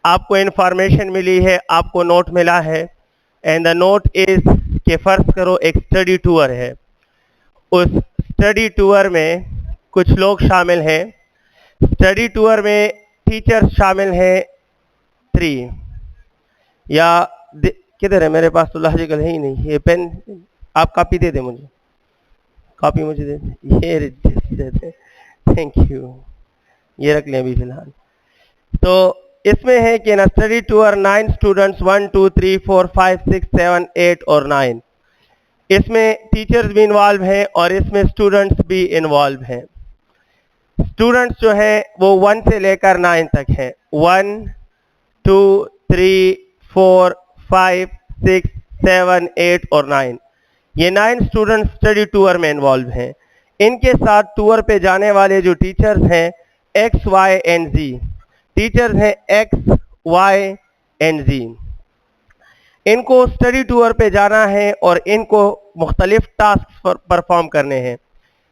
आपको इंफॉर्मेशन मिली है, आपको नोट मिला है, एंड द नोट इज के फर्ज करो एक स्टडी टूर है, उस स्टडी टूर में कुछ लोग शामिल हैं, स्टडी टूर में टीचर्स शामिल हैं 3, या किधर है मेरे पास तो लॉजिकल है ही नहीं, ये पेन आप कॉपी दे दे मुझे, कॉपी मुझे दे दे, ये दे दे, थैंक यू, ये रख लें अभी फिलहाल। तो इसमें है कि ना स्टडी टूर 9 स्टूडेंट्स 1 2 3 4 5 6 7 8 और 9, इसमें टीचर्स भी इन्वॉल्व हैं और इसमें स्टूडेंट्स भी इन्वॉल्व हैं। स्टूडेंट्स जो है वो 1 से लेकर 9 तक हैं, 1 2 3 4 5 6 7 8 और 9, ये 9 स्टूडेंट्स स्टडी टूर में इन्वॉल्व हैं। इनके साथ टूर पे जाने वाले जो टीचर्स हैं X Y and Z, teachers हैं एक्स वाई एंड जी, इनको स्टडी टूर पे जाना है और इनको मुख्तलिफ टास्क परफॉर्म करने हैं।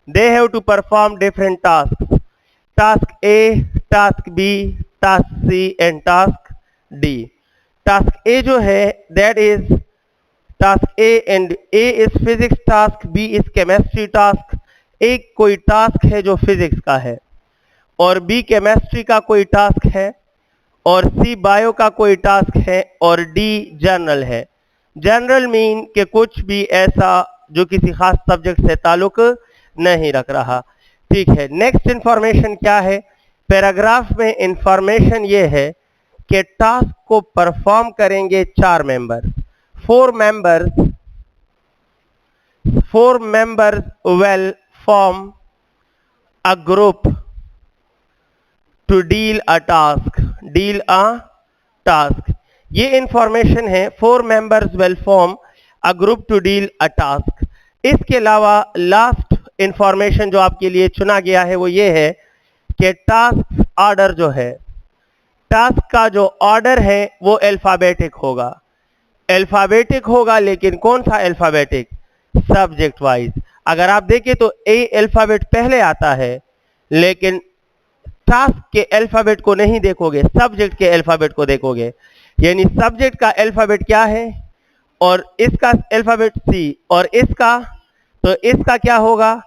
They have to perform different task, task A, task B, task C and task D. Task A जो है that is task A, and A is physics task, B is chemistry task. एक कोई task है जो physics का है, और B chemistry का कोई टास्क है, और सी बायो का कोई टास्क है, और डी जनरल है। जनरल मीन के कुछ भी ऐसा जो किसी खास सब्जेक्ट से ताल्लुक नहीं रख रहा। ठीक है, नेक्स्ट इंफॉर्मेशन क्या है? पैराग्राफ में इंफॉर्मेशन ये है कि टास्क को परफॉर्म करेंगे 4 members, 4 members will form a group to deal a task, ये इंफॉर्मेशन है, 4 members will form a group to deal a task। इसके अलावा लास्ट इंफॉर्मेशन जो आपके लिए चुना गया है वो ये है कि टास्क ऑर्डर जो है, टास्क का जो ऑर्डर है वो अल्फाबेटिक होगा, लेकिन कौन सा अल्फाबेटिक? Subject wise. अगर आप देखें तो ए अल्फाबेट पहले आता है, लेकिन टास्क के अल्फाबेट को नहीं देखोगे, सब्जेक्ट के अल्फाबेट को देखोगे। यानी सब्जेक्ट का अल्फाबेट क्या है और इसका अल्फाबेट सी, और इसका, तो इसका क्या होगा?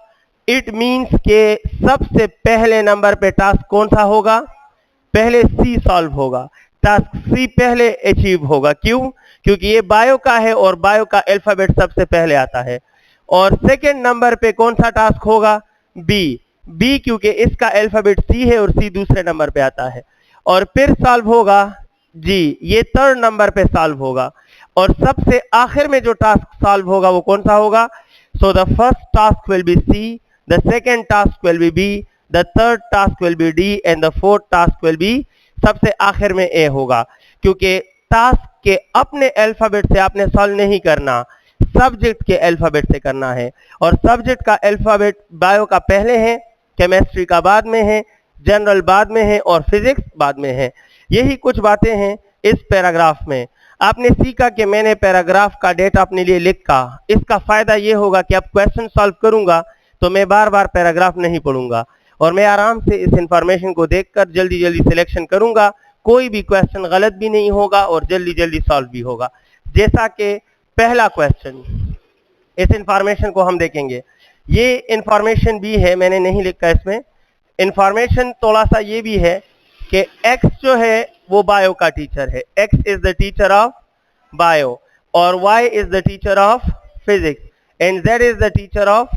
इट मींस के सबसे पहले नंबर पे टास्क कौन सा होगा? पहले सी सॉल्व होगा, टास्क सी पहले अचीव होगा। क्यों? क्योंकि ये बायो का है और बायो का अल्फाबेट सबसे पहले आता है। और सेकंड नंबर पे कौन सा टास्क होगा? बी, क्योंकि इसका अल्फाबेट सी है और सी दूसरे नंबर पे आता है। और फिर सॉल्व होगा जी, ये थर्ड नंबर पे सॉल्व होगा। और सबसे आखिर में जो टास्क सॉल्व होगा वो कौन सा होगा? So the first task will be C, the second task will be B, the third task will be D, and the fourth task will be, सबसे आखिर में ए होगा। क्योंकि टास्क के अपने अल्फाबेट से आपने सॉल्व नहीं करना, सब्जेक्ट के अल्फाबेट से करना है। और सब्जेक्ट का अल्फाबेट बायो का पहले है, केमिस्ट्री का बाद में है, जनरल बाद में है और फिजिक्स बाद में है। यही कुछ बातें हैं इस पैराग्राफ में। आपने सीखा कि मैंने पैराग्राफ का डेटा अपने लिए लिखा। इसका फायदा ये होगा कि अब क्वेश्चन सॉल्व करूंगा तो मैं बार बार पैराग्राफ नहीं पढ़ूंगा और मैं आराम से इस इंफॉर्मेशन को देखकर जल्दी जल्दी सिलेक्शन करूंगा। कोई भी क्वेश्चन गलत भी नहीं होगा और जल्दी जल्दी सॉल्व भी होगा। जैसा कि पहला क्वेश्चन, इस इंफॉर्मेशन को हम देखेंगे। ये इंफॉर्मेशन भी है, मैंने नहीं लिखा इसमें। इंफॉर्मेशन थोड़ा सा ये भी है कि एक्स जो है वो बायो का टीचर है, X is the teacher of bio, और Y is the teacher of physics, and Z is the teacher of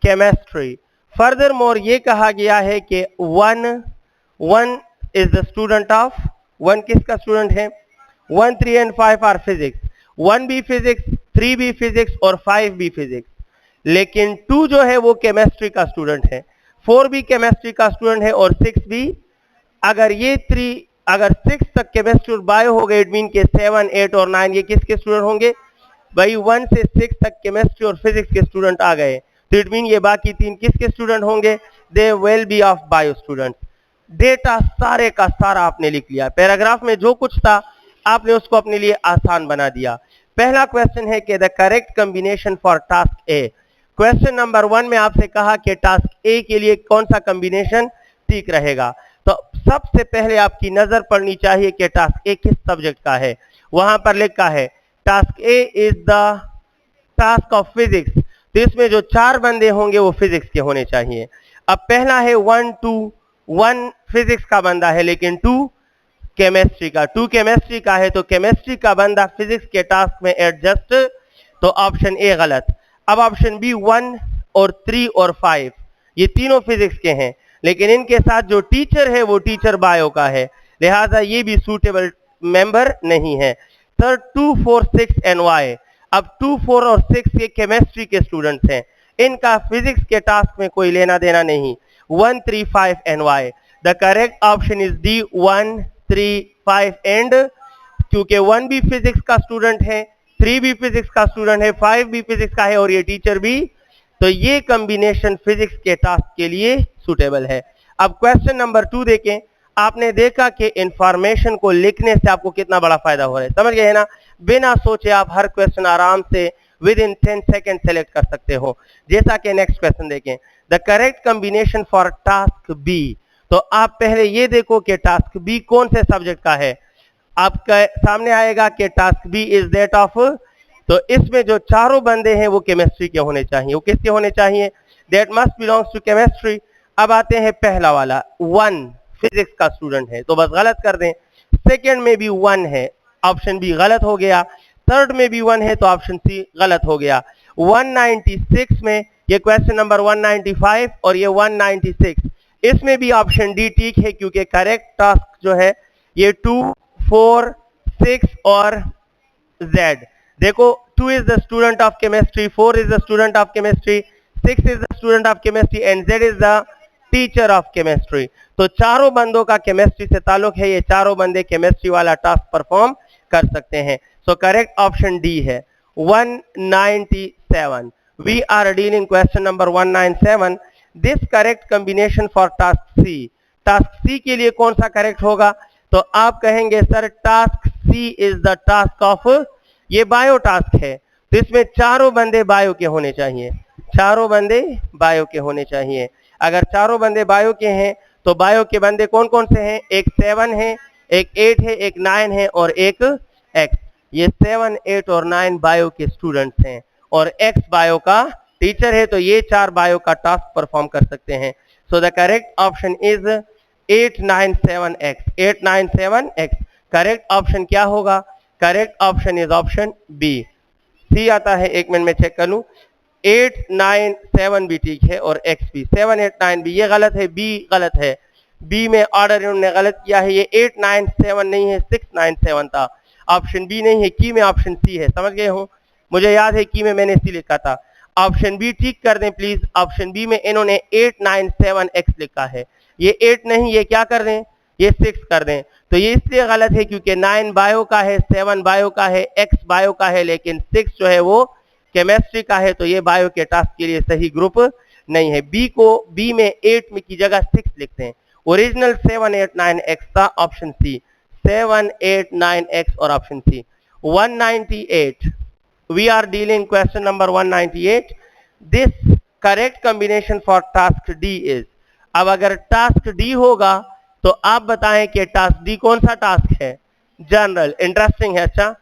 chemistry. Furthermore ये कहा गया है कि one is the student of, one किसका स्टूडेंट है? 1 3 एंड 5 आर फिजिक्स, 1 भी physics, 3 भी फिजिक्स और 5 भी फिजिक्स। लेकिन 2 जो है वो केमिस्ट्री का स्टूडेंट है, 4 भी केमिस्ट्री का स्टूडेंट है और 6 भी। अगर ये 3, अगर 6 तक केमिस्ट्री और बायो हो गए, इट मीन के 7 8 और 9 ये किसके स्टूडेंट होंगे? भाई 1 से 6 तक केमिस्ट्री और फिजिक्स के स्टूडेंट आ गए, तो इट मीन ये बाकी 3 किसके स्टूडेंट होंगे? They will be of bio student. Data सारे का सारा आपने लिख लिया, पैराग्राफ में जो कुछ था आपने उसको अपने लिए आसान बना दिया। पहला क्वेश्चन है कि the correct combination for task A. Question number 1 में आपसे कहा कि टास्क ए के लिए कौन सा कॉम्बिनेशन ठीक रहेगा। तो सबसे पहले आपकी नजर पड़नी चाहिए कि टास्क ए किस सब्जेक्ट का है। वहां पर लिखा है task A is the task of physics, तो इसमें जो 4 बंदे होंगे वो फिजिक्स के होने चाहिए। अब पहला है 1 2, 1 फिजिक्स का बंदा है लेकिन 2 केमिस्ट्री का, 2 केमिस्ट्री का है, तो केमिस्ट्री का बंदा फिजिक्स के टास्क में एडजस्ट, तो ऑप्शन ए गलत। अब ऑप्शन बी 1 और 3 और 5 ये तीनों फिजिक्स के हैं, लेकिन इनके साथ जो टीचर है वो टीचर बायो का है, लिहाजा ये भी सूटेबल मेंबर नहीं है। सर 2 4 6 एंड वाई, अब 2 4 और 6 ये केमिस्ट्री के स्टूडेंट्स हैं, इनका फिजिक्स के टास्क में कोई लेना देना नहीं। 1 3 5 and Y, the correct option is D 1 3 5 and, क्योंकि 1 भी फिजिक्स का स्टूडेंट है, 3 भी फिजिक्स का स्टूडेंट है, 5 भी फिजिक्स का है और ये टीचर भी, तो ये कॉम्बिनेशन फिजिक्स के टास्क के लिए सुटेबल है। अब क्वेश्चन नंबर 2 देखें। आपने देखा कि इंफॉर्मेशन को लिखने से आपको कितना बड़ा फायदा हो रहा है, समझ गए है ना। बिना सोचे आप हर क्वेश्चन आराम से विद इन 10 सेकेंड सेलेक्ट कर सकते हो। जैसा कि नेक्स्ट क्वेश्चन देखें, the correct combination for task B, तो आप पहले ये देखो कि टास्क बी कौन से सब्जेक्ट का है। आपका सामने आएगा कि task B is that of, तो इसमें जो चारों बंदे हैं वो केमिस्ट्री के होने चाहिए। वो किसके होने चाहिए? That must belongs to chemistry. अब आते हैं पहला वाला 1 फिजिक्स का स्टूडेंट है, तो बस गलत कर दें। सेकंड में भी 1 है, ऑप्शन बी गलत हो गया। थर्ड में भी 1 है तो ऑप्शन सी गलत हो गया। 196 में ये क्वेश्चन नंबर 195 और ये 196, इसमें भी ऑप्शन डी ठीक है, क्योंकि करेक्ट टास्क जो है ये 2 4 6 और Z। देखो 2 is the student of chemistry, 4 is the student of chemistry, 6 is the student of chemistry and Z is the teacher of chemistry। तो चारों बंदों का केमिस्ट्री से ताल्लुक है, ये चारों बंदे केमिस्ट्री वाला टास्क परफॉर्म कर सकते हैं। सो करेक्ट ऑप्शन डी है 197। We are dealing question number 197। This correct combination for task C, task C के लिए कौन सा करेक्ट होगा? तो आप कहेंगे sir task C is the task of, ये बायो टास्क है, तो इसमें चारों बंदे बायो के होने चाहिए, चारों बंदे बायो के होने चाहिए। अगर चारों बंदे बायो के हैं तो बायो के बंदे कौन कौन से हैं? एक 7 है, एक 8 है, एक 9 है और एक X। ये 7 8 और 9 बायो के स्टूडेंट्स हैं और X बायो का टीचर है, तो ये 4 बायो का टास्क परफॉर्म कर सकते हैं। So the correct option is 897X, 897X। Correct option क्या होगा? Correct option is option B. C आता है, एक मिनट में चेक कर लूं। 897 भी ठीक है और X भी, 789 भी, ये गलत है, बी गलत है। बी में ऑर्डर इन्होंने गलत किया है, ये 897 नहीं है, 697 था। ऑप्शन बी नहीं है, की में ऑप्शन सी है, समझ गए हो। मुझे याद है की में मैंने सी लिखा था। ऑप्शन बी ठीक कर दें प्लीज। ऑप्शन बी में इन्होंने 897X लिखा है, ये 8 नहीं, ये क्या कर दें? ये 6 कर दें। तो ये इसलिए गलत है क्योंकि 9 बायो का है, 7 बायो का है, X बायो का है, लेकिन 6 जो है वो केमिस्ट्री का है, तो ये बायो के टास्क के लिए सही ग्रुप नहीं है। बी को, बी में 8 में की जगह 6 लिखते हैं। ओरिजिनल 789X था, ऑप्शन सी 789X और option C. 198, we are dealing question number 198। This correct combination for task D is, अब अगर टास्क डी होगा तो आप बताएं कि टास्क डी कौन सा टास्क है? जनरल। इंटरेस्टिंग है। अच्छा,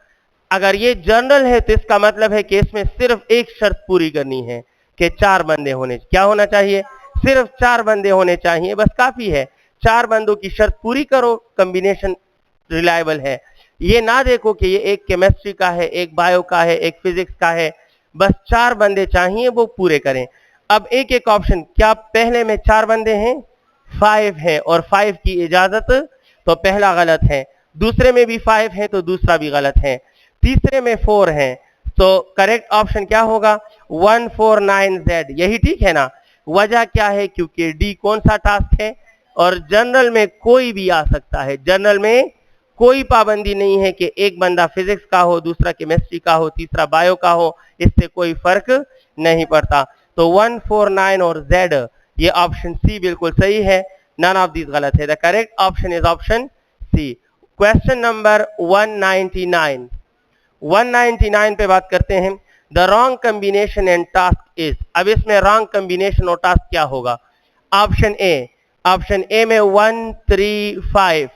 अगर ये जनरल है तो इसका मतलब है कि इसमें सिर्फ एक शर्त पूरी करनी है कि 4 बंदे होने, क्या होना चाहिए? सिर्फ 4 बंदे होने चाहिए, बस काफी है। 4 बंदों की शर्त पूरी करो, कॉम्बिनेशन रिलायबल है। ये ना देखो कि ये एक केमिस्ट्री का है, एक बायो का है, एक फिजिक्स का है, बस 4 बंदे चाहिए, वो पूरे करें। अब एक एक ऑप्शन, क्या पहले में 4 बंदे हैं? 5 है और 5 की इजाजत, तो पहला गलत है। दूसरे में भी 5 है तो दूसरा भी गलत है। तीसरे में 4 है, तो करेक्ट ऑप्शन क्या होगा? 149Z, यही ठीक है ना। वजह क्या है? क्योंकि डी कौन सा टास्क है और जनरल में कोई भी आ सकता है। जनरल में कोई पाबंदी नहीं है कि एक बंदा फिजिक्स का हो, दूसरा केमिस्ट्री का हो, तीसरा बायो का हो, इससे कोई फर्क नहीं पड़ता। तो 149 और Z, ये ऑप्शन सी बिल्कुल सही है, नन ऑफ दिस गलत है। The correct option is option C. Question number 199, 199 पे बात करते हैं। The wrong combination and task is, अब इसमें रॉन्ग कॉम्बिनेशन और टास्क क्या होगा? ऑप्शन ए, ऑप्शन ए में 135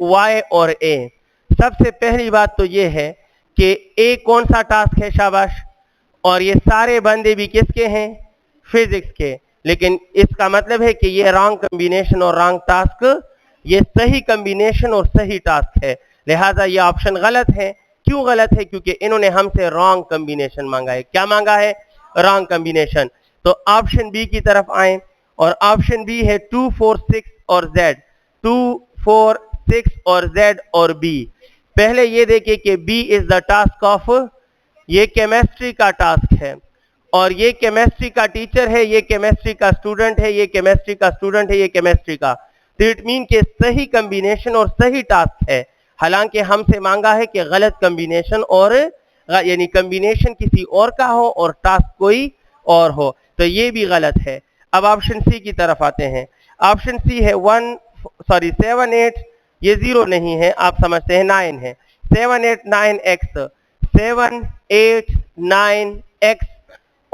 वाई और ए। सबसे पहली बात तो ये है कि ए कौन सा टास्क है, शाबाश, और ये सारे बंदे भी किसके हैं, फिजिक्स के। लेकिन इसका मतलब है कि ये रॉन्ग कॉम्बिनेशन और रॉन्ग टास्क, ये सही कॉम्बिनेशन और सही टास्क है, लिहाजा ये ऑप्शन गलत है। क्यों गलत है? क्योंकि इन्होंने हमसे रॉन्ग कॉम्बिनेशन मांगा है। क्या मांगा है? Wrong combination. तो ऑप्शन बी की तरफ आए और ऑप्शन बी है 2 4 6 और Z, 2 4 6 और Z और B। पहले ये देखिए कि B is the task of, ये केमिस्ट्री का टास्क है और ये केमिस्ट्री का टीचर है, ये केमिस्ट्री का स्टूडेंट है, ये केमिस्ट्री का स्टूडेंट है, ये केमिस्ट्री का। तो इट मीन के सही कॉम्बिनेशन और सही टास्क है, हालांकि हमसे मांगा है कि गलत कॉम्बिनेशन और यानी कॉम्बिनेशन किसी और का हो और टास्क कोई और हो, तो ये भी गलत है। अब ऑप्शन सी की तरफ आते हैं। ऑप्शन सी है 7 8, ये 0 नहीं है, आप समझते हैं 9 है। 7 8 9 x, 7 8 9 x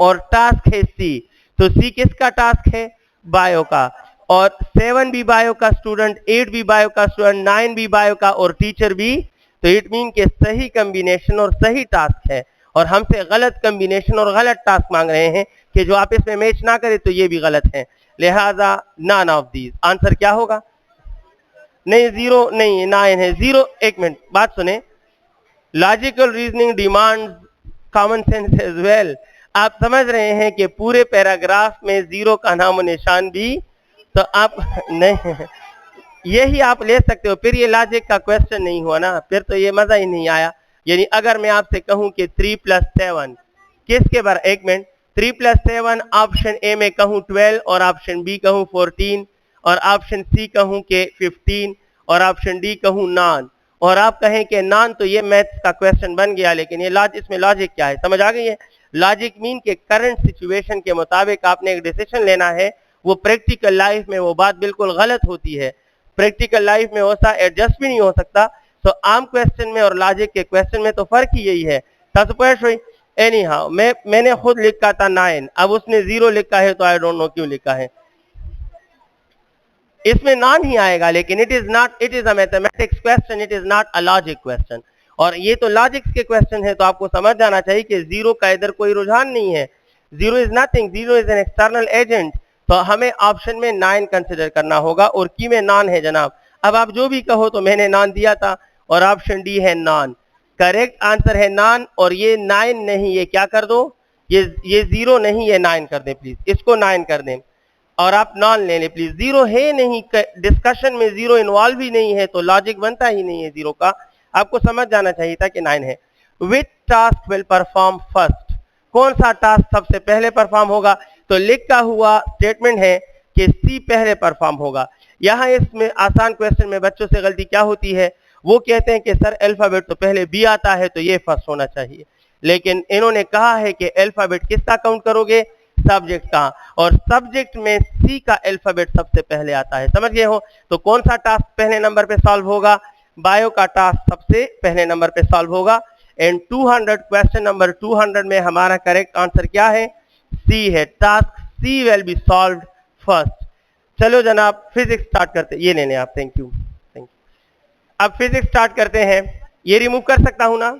और टास्क है सी। तो सी किसका टास्क है? बायो का। और 7 भी बायो का स्टूडेंट, 8 भी बायो का स्टूडेंट, 9 भी बायो का और टीचर भी। तो इट मीन के सही कॉम्बिनेशन और सही टास्क है और हमसे गलत कॉम्बिनेशन और गलत टास्क मांग रहे हैं कि जो आपस में मैच ना करे, तो ये भी गलत है, लिहाजा नन ऑफ दीज। आंसर क्या होगा? नहीं 0 नहीं, 9 है। 0, एक मिनट बात सुने, logical reasoning demand common sense as well. आप समझ रहे हैं कि पूरे पैराग्राफ में 0 का नाम निशान भी, तो आप नहीं, यही आप ले सकते हो, फिर ये लॉजिक का क्वेश्चन नहीं हुआ ना, फिर तो ये मजा ही नहीं आया। यानी अगर मैं आपसे कहूं कि 3 + 7 किसके बारे, एक मिनट, 3 + 7 ऑप्शन ए में कहूं 12 और ऑप्शन बी कहूं 14 और ऑप्शन सी कहूं कि 15 और ऑप्शन डी कहूं नॉन, और आप कहें कि नॉन, तो ये मैथ्स का क्वेश्चन बन गया। लेकिन ये इसमें लॉजिक क्या है, समझ आ गई है? लॉजिक मीन के करंट सिचुएशन के मुताबिक आपने एक डिसीजन लेना है। वो प्रैक्टिकल लाइफ में वो बात बिल्कुल गलत होती है, प्रैक्टिकल लाइफ में वैसा एडजस्ट भी नहीं हो सकता। तो आम क्वेश्चन में और लॉजिक के क्वेश्चन में तो फर्क ही यही है। एनी हाउ, मैंने खुद लिखा था 9, अब उसने 0 लिखा है, तो आई डोंट नो क्यों लिखा है। इसमें नॉन ही आएगा, लेकिन it is a mathematics question, it is not a logic question. और ये तो लॉजिक्स के क्वेश्चन है, तो आपको समझ जाना चाहिए कि 0 का इधर कोई रुझान नहीं है। 0 is nothing, 0 is an external agent. तो हमें ऑप्शन में 9 कंसिडर करना होगा और की में नॉन है जनाब। अब आप जो भी कहो, तो मैंने नॉन दिया था और ऑप्शन डी है नॉन। करेक्ट आंसर है नॉन। और ये 9 नहीं, ये क्या कर दो, ये 0 नहीं, ये 9 कर दें प्लीज, इसको 9 कर दें और आप नॉन ले लें प्लीज। 0 है नहीं, डिस्कशन में 0 इन्वॉल्व ही नहीं है, तो लॉजिक बनता ही नहीं है 0 का। आपको समझ जाना चाहिए था कि 9 है। विच टास्क विल परफॉर्म फर्स्ट, कौन सा टास्क सबसे पहले परफॉर्म होगा? तो लिखा हुआ स्टेटमेंट है कि सी पहले परफॉर्म होगा। यहाँ इसमें आसान क्वेश्चन में बच्चों से गलती क्या होती है, वो कहते हैं कि सर अल्फाबेट तो पहले बी आता है, तो ये फर्स्ट होना चाहिए। लेकिन इन्होंने कहा है कि अल्फाबेट किसका काउंट करोगे? सब्जेक्ट का, और सब्जेक्ट में सी का अल्फाबेट सबसे पहले आता है, समझ गए हो? तो कौन सा टास्क पहले नंबर पे सॉल्व होगा? बायो का टास्क सबसे पहले नंबर पे सॉल्व होगा। एंड 200 क्वेश्चन नंबर 200 में हमारा करेक्ट आंसर क्या है? सी है, task C will be solved first. चलो जनाब फिजिक्स स्टार्ट करते, ये लेने आप, थैंक यू। अब फिजिक्स स्टार्ट करते हैं। ये रिमूव कर सकता हूं ना?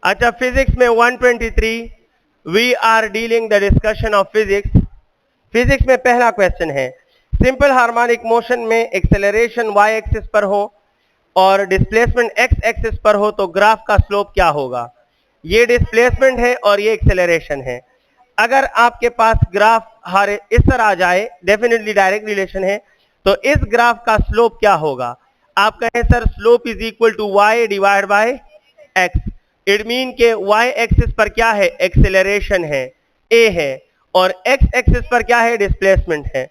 अच्छा, फिजिक्स में 123 we are dealing the discussion of physics. Physics में पहला क्वेश्चन है, सिंपल हार्मोनिक मोशन में एक्सेलरेशन वाई एक्सिस पर हो और डिस्प्लेसमेंट एक्स एक्सिस पर हो, तो ग्राफ का स्लोप क्या होगा? ये डिस्प्लेसमेंट है और ये एक्सेलरेशन है। अगर आपके पास ग्राफ इस तरह आ जाए, डेफिनेटली डायरेक्ट रिलेशन है, तो इस ग्राफ का स्लोप क्या होगा? आप कहें sir slope is equal to Y divide by X. It mean के वाई एक्सिस पर क्या है? एक्सेलरेशन है, ए है, और एक्स एक्सिस पर क्या है? डिस्प्लेसमेंट है।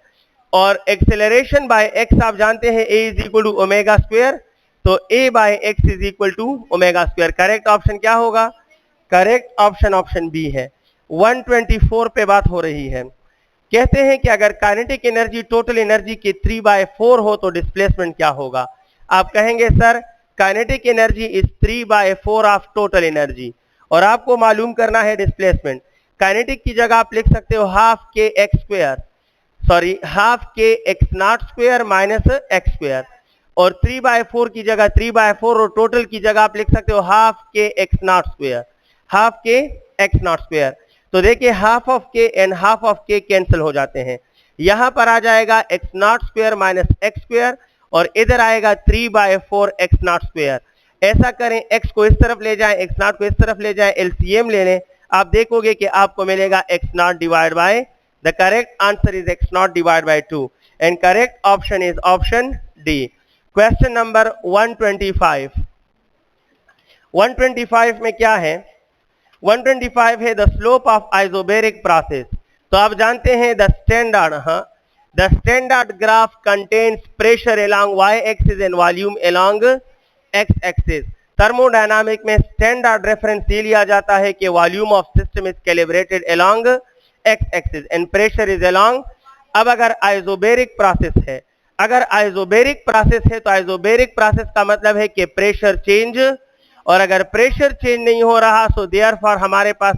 और एक्सेलरेशन बाय एक्स आप जानते हैं A is equal to omega square, तो A by X is equal to omega square. Correct option क्या होगा? करेक्ट ऑप्शन बी है। 124 पे बात हो रही है। कहते हैं कि अगर काइनेटिक एनर्जी टोटल एनर्जी की 3/4 हो तो डिस्प्लेसमेंट क्या होगा। आप कहेंगे sir kinetic energy is 3/4 of total energy और आपको मालूम करना है डिस्प्लेसमेंट। काइनेटिक की जगह आप लिख सकते हो हाफ के एक्स स्क्वायर, सॉरी हाफ के x not square minus X square, और 3/4 की जगह 3/4 और टोटल की जगह आप लिख सकते हो हाफ के एक्स नॉट स्क्वायर, हाफ के एक्स नॉट स्क्वायर। तो देखिए हाफ ऑफ के एंड हाफ ऑफ के कैंसिल हो जाते हैं, यहां पर आ जाएगा x not square minus X square और इधर आएगा 3/4 एक्स नॉट स्क्वायर। ऐसा करें एक्स को इस तरफ ले जाएं, एक्स नॉट को इस तरफ ले जाएं, एलसीएम ले लें, आप देखोगे कि आपको मिलेगा X not divide by, the correct answer is X not divide by 2 and correct option is option D. Question number 125। 125 में क्या है, 125 है the slope of isobaric process. तो आप जानते हैं the standard graph contains pressure along Y axis and volume along X axis. Thermodynamic में standard reference ये लिया जाता है कि volume of system is calibrated along X axis and pressure is along. अब अगर आइसोबैरिक प्रोसेस है, अगर आइसोबैरिक प्रोसेस है तो आइसोबैरिक प्रोसेस का मतलब है कि प्रेशर चेंज, और अगर प्रेशर चेंज नहीं हो रहा सो देयरफॉर हमारे पास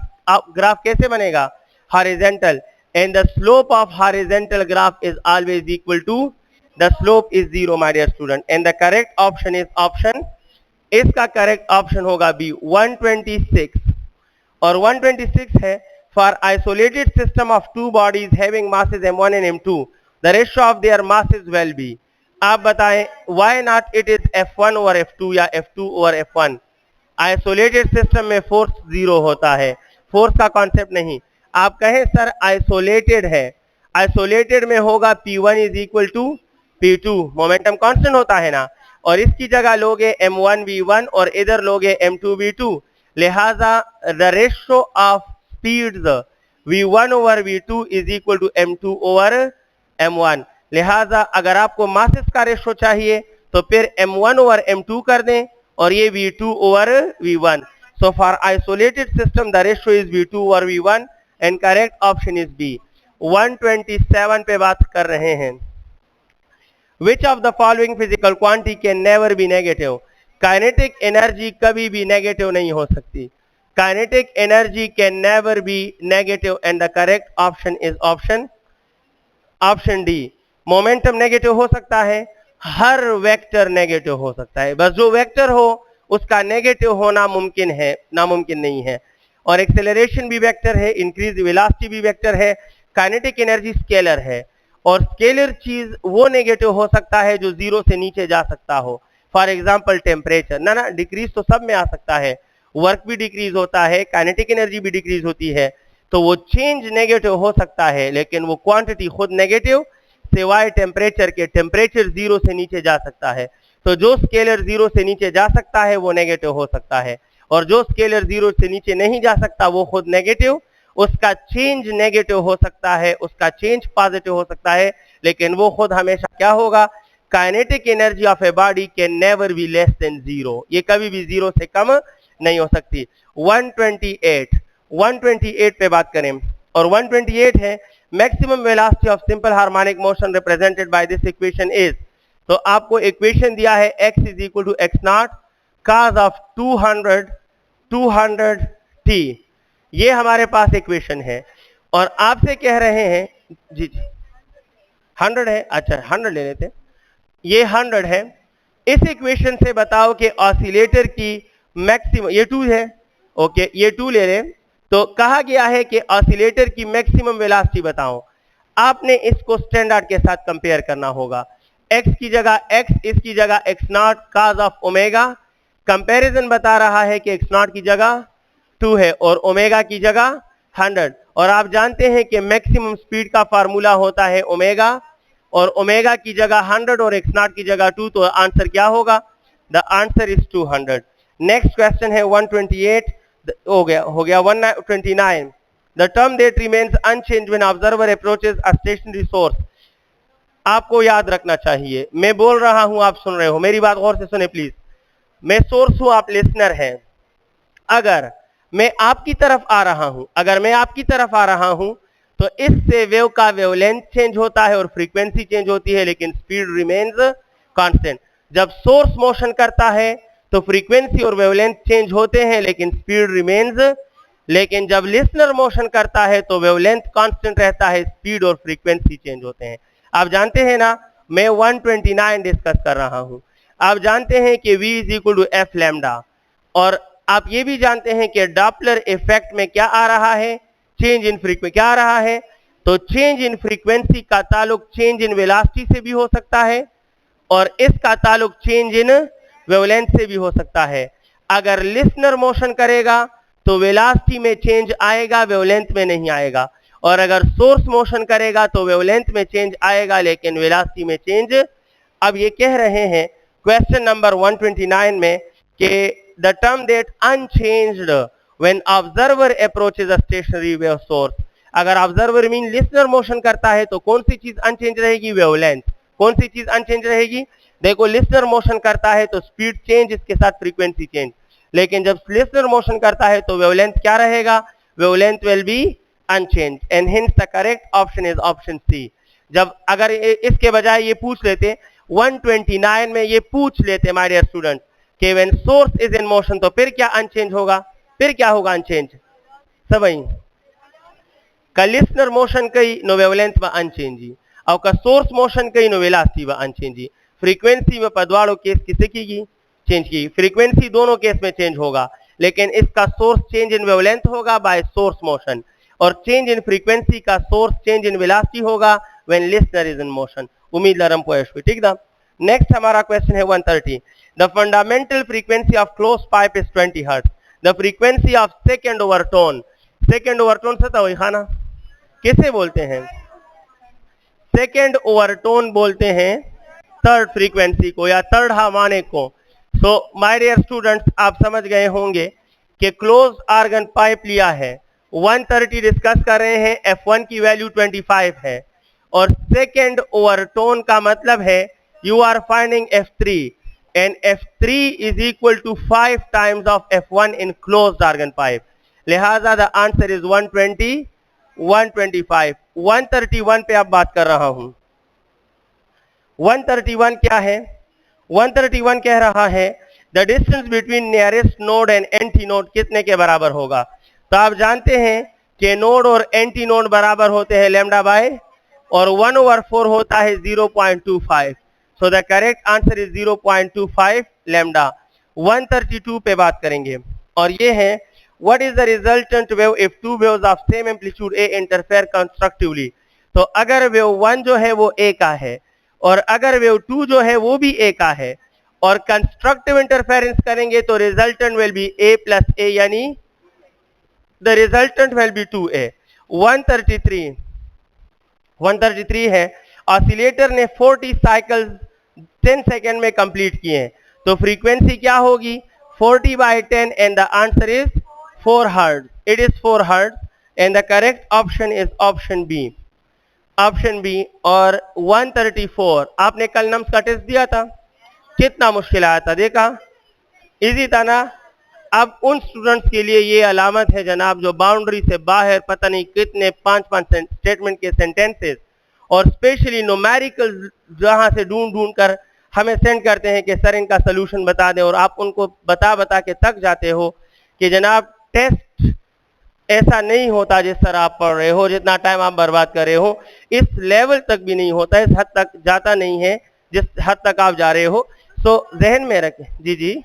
ग्राफ कैसे बनेगा, horizontal, and the slope of horizontal graph is always equal to the slope is 0 my dear student and the correct option is option, इसका करेक्ट ऑप्शन होगा बी 126। और 126 है for isolated system of two bodies having masses m1 and m2 the ratio of their masses will be. आप बताएं why not it is f1 over f2 या f2 over f1। Isolated system में force 0 होता है, force का concept नहीं। आप कहें सर आइसोलेटेड है, आइसोलेटेड में होगा P1 is equal to P2, momentum constant होता है ना, और इसकी जगह लोगे m1 v1 और इधर लोगे m2 v2, लिहाजा the ratio of speeds v1 over v2 is equal to m2 over m1। लिहाजा अगर आपको मासेस का रेशियो चाहिए तो फिर m1 ओवर m2 कर दें और ये v2 over v1। So for isolated system the ratio is v2 over v1 and correct option is B. 127 पे बात कर रहे हैं, Which of the following physical quantity can never be negative? Kinetic energy कभी भी नेगेटिव नहीं हो सकती, kinetic energy can never be negative and the correct option is option option D. Momentum negative हो सकता है, हर वेक्टर नेगेटिव हो सकता है, बस जो वेक्टर हो उसका नेगेटिव होना मुमकिन है, नामुमकिन नहीं है। और एक्सेलरेशन भी वेक्टर है, इंक्रीज वेलोसिटी भी वेक्टर है, काइनेटिक एनर्जी स्केलर है, और स्केलर चीज वो नेगेटिव हो सकता है जो 0 से नीचे जा सकता हो। फॉर एग्जांपल टेम्परेचर, ना डिक्रीज तो सब में आ सकता है, वर्क भी डिक्रीज होता है, काइनेटिक एनर्जी भी डिक्रीज होती है, तो वो चेंज नेगेटिव हो सकता है लेकिन वो क्वांटिटी खुद नेगेटिव, सिवाय टेम्परेचर के, टेम्परेचर 0 से नीचे जा सकता है। तो जो स्केलर 0 से नीचे जा सकता है वो नेगेटिव हो सकता है, और जो स्केलर 0 से नीचे नहीं जा सकता वो खुद नेगेटिव, उसका चेंज नेगेटिव हो सकता है, उसका चेंज पॉजिटिव हो सकता है, लेकिन वो खुद हमेशा क्या होगा, kinetic energy of a body can never be less than 0, ये कभी भी 0 से कम नहीं हो सकती। 128 पे बात करें, और 128 है maximum velocity of simple harmonic motion represented by this equation is. तो आपको इक्वेशन दिया है x is equal to X not cos of 200 t, ये हमारे पास इक्वेशन है, और आपसे कह रहे हैं जी 100 है, अच्छा 100 ले लेते, ये 100 है। इस इक्वेशन से बताओ कि ऑसिलेटर की मैक्सिमम, ये 2 है, ओके ये 2 ले लें, तो कहा गया है कि ऑसिलेटर की मैक्सिमम वेलोसिटी बताओ। आपने इसको स्टैंडर्ड के साथ कंपेयर करना होगा, x की जगह x, इसकी जगह x not cos of omega, comparison बता रहा है कि x नॉट की जगह 2 है और ओमेगा की जगह 100, और आप जानते हैं कि मैक्सिमम स्पीड का फार्मूला होता है ओमेगा, और ओमेगा की जगह 100 और x नॉट की जगह 2, तो आंसर क्या होगा, the answer is 200। Next question है 128, हो गया 129, the term that remains unchanged when observer approaches a stationary source. आपको याद रखना चाहिए, मैं बोल रहा हूं आप सुन रहे हो, मेरी बात गौर से सुने प्लीज, मैं सोर्स हूं आप लिसनर हैं। अगर मैं आपकी तरफ आ रहा हूं, अगर मैं आपकी तरफ आ रहा हूं तो इससे वेव का वेवलेंथ चेंज होता है और फ्रीक्वेंसी चेंज होती है, लेकिन स्पीड रिमेन्स कांस्टेंट। जब सोर्स मोशन करता है तो फ्रीक्वेंसी और वेवलेंथ चेंज होते हैं लेकिन स्पीड रिमेन्स, लेकिन जब लिसनर मोशन करता है तो वेवलेंथ कांस्टेंट रहता है, स्पीड और फ्रीक्वेंसी चेंज होते हैं। आप जानते हैं ना, मैं 129 डिस्कस कर रहा हूं। आप जानते हैं कि v is equal to F lambda, और आप ये भी जानते हैं कि डॉपलर इफेक्ट में क्या आ रहा है, चेंज इन फ्रीक्वेंसी क्या आ रहा है। तो चेंज इन फ्रीक्वेंसी का ताल्लुक चेंज इन वेलोसिटी से भी हो सकता है और इसका ताल्लुक चेंज इन वेवलेंथ से भी हो सकता है। अगर लिसनर मोशन करेगा तो वेलोसिटी में चेंज आएगा, वेवलेंथ में नहीं आएगा, और अगर सोर्स मोशन करेगा तो वेवलेंथ में चेंज आएगा लेकिन वेलोसिटी में चेंज। अब ये कह रहे हैं क्वेश्चन नंबर 129 में कि the term that unchanged when observer approaches a stationary wave source. अगर ऑब्जर्वर मीन लिसनर मोशन करता है तो कौन सी चीज अनचेंज रहेगी, वेवलेंथ। कौन सी चीज अनचेंज रहेगी, देखो लिसनर मोशन करता है तो स्पीड चेंज, इसके साथ फ्रीक्वेंसी चेंज, लेकिन जब लिसनर मोशन करता है तो वेवलेंथ क्या रहेगा, wavelength will be unchange, and hence the correct option is option C. जब अगर इसके बजाय ये पूछ लेते 129 में ये पूछ लेते माय डियर स्टूडेंट कि when source is in motion तो फिर क्या अनचेंज होगा, फिर क्या होगा अनचेंज, सब वही का लिसनर मोशन कई नो वेवलेंथ में अनचेंज और का सोर्स मोशन कई नो वेलोसिटी में अनचेंज। फ्रीक्वेंसी में पदवाड़ो केस किसे की चेंज की, फ्रीक्वेंसी दोनों केस में चेंज होगा, लेकिन इसका सोर्स चेंज इन वेवलेंथ होगा बाय सोर्स मोशन, और चेंज इन फ्रीक्वेंसी का सोर्स चेंज इन वेलोसिटी होगा when listener is in motion. उम्मीद लरम पोएश हुई, ठीक ना। नेक्स्ट हमारा क्वेश्चन है 130। The fundamental frequency of close pipe is 20 hertz. The frequency of second overtone, second overtone से तो खाना किसे बोलते हैं, सेकेंड ओवरटोन बोलते हैं थर्ड फ्रीक्वेंसी को या थर्ड हार्मोनिक को। सो माय डियर स्टूडेंट्स, आप समझ गए होंगे कि क्लोज आर्गन पाइप लिया है, 130 डिस्कस कर रहे हैं, F1 की वैल्यू 25 है, और सेकेंड ओवरटोन का मतलब है you are finding F3 and F3 is equal to 5 times of F1 in closed organ pipe. लिहाजा द आंसर इज 120 125। 131 पे अब बात कर रहा हूं। 131 क्या है, 131 कह रहा है the distance between nearest node and anti node कितने के बराबर होगा। तो आप जानते हैं कि नोड और एंटी नोड बराबर होते हैं लैम्डा बाय, और 1/4 होता है 0.25। सो the correct answer is 0.25 lambda. 132 पे बात करेंगे, और ये है what is the resultant wave if two waves of same amplitude A interfere constructively. तो अगर वेव 1 जो है वो ए का है और अगर वेव 2 जो है वो भी ए का है और कंस्ट्रक्टिव इंटरफेरेंस करेंगे तो resultant will be A plus A, यानी the resultant will B 2a। 133 है ऑसिलेटर ने 40 साइकिल्स 10 सेकेंड में कंप्लीट किए हैं, तो फ्रीक्वेंसी क्या होगी 40/10 and the answer is 4 hertz. It is 4 hertz and the correct option is option B, option B. और 134 आपने कल नम्स का टेस्ट दिया था, कितना मुश्किल आया था, देखा इजी था ना। अब उन स्टूडेंट्स के लिए ये अलामत है जनाब जो बाउंड्री से बाहर पता नहीं कितने 5 स्टेटमेंट के सेंटेंसेस और स्पेशली न्यूमेरिकल जहां से ढूंढ ढूंढ कर हमें सेंड करते हैं कि सर इनका सोल्यूशन बता दें, और आप उनको बता बता के थक जाते हो कि जनाब टेस्ट ऐसा नहीं होता जिस तरह आप पढ़ रहे हो, जितना टाइम आप बर्बाद कर रहे हो इस लेवल तक भी नहीं होता, इस हद तक जाता नहीं है जिस हद तक आप जा रहे हो। सो जहन में रखें। जी जी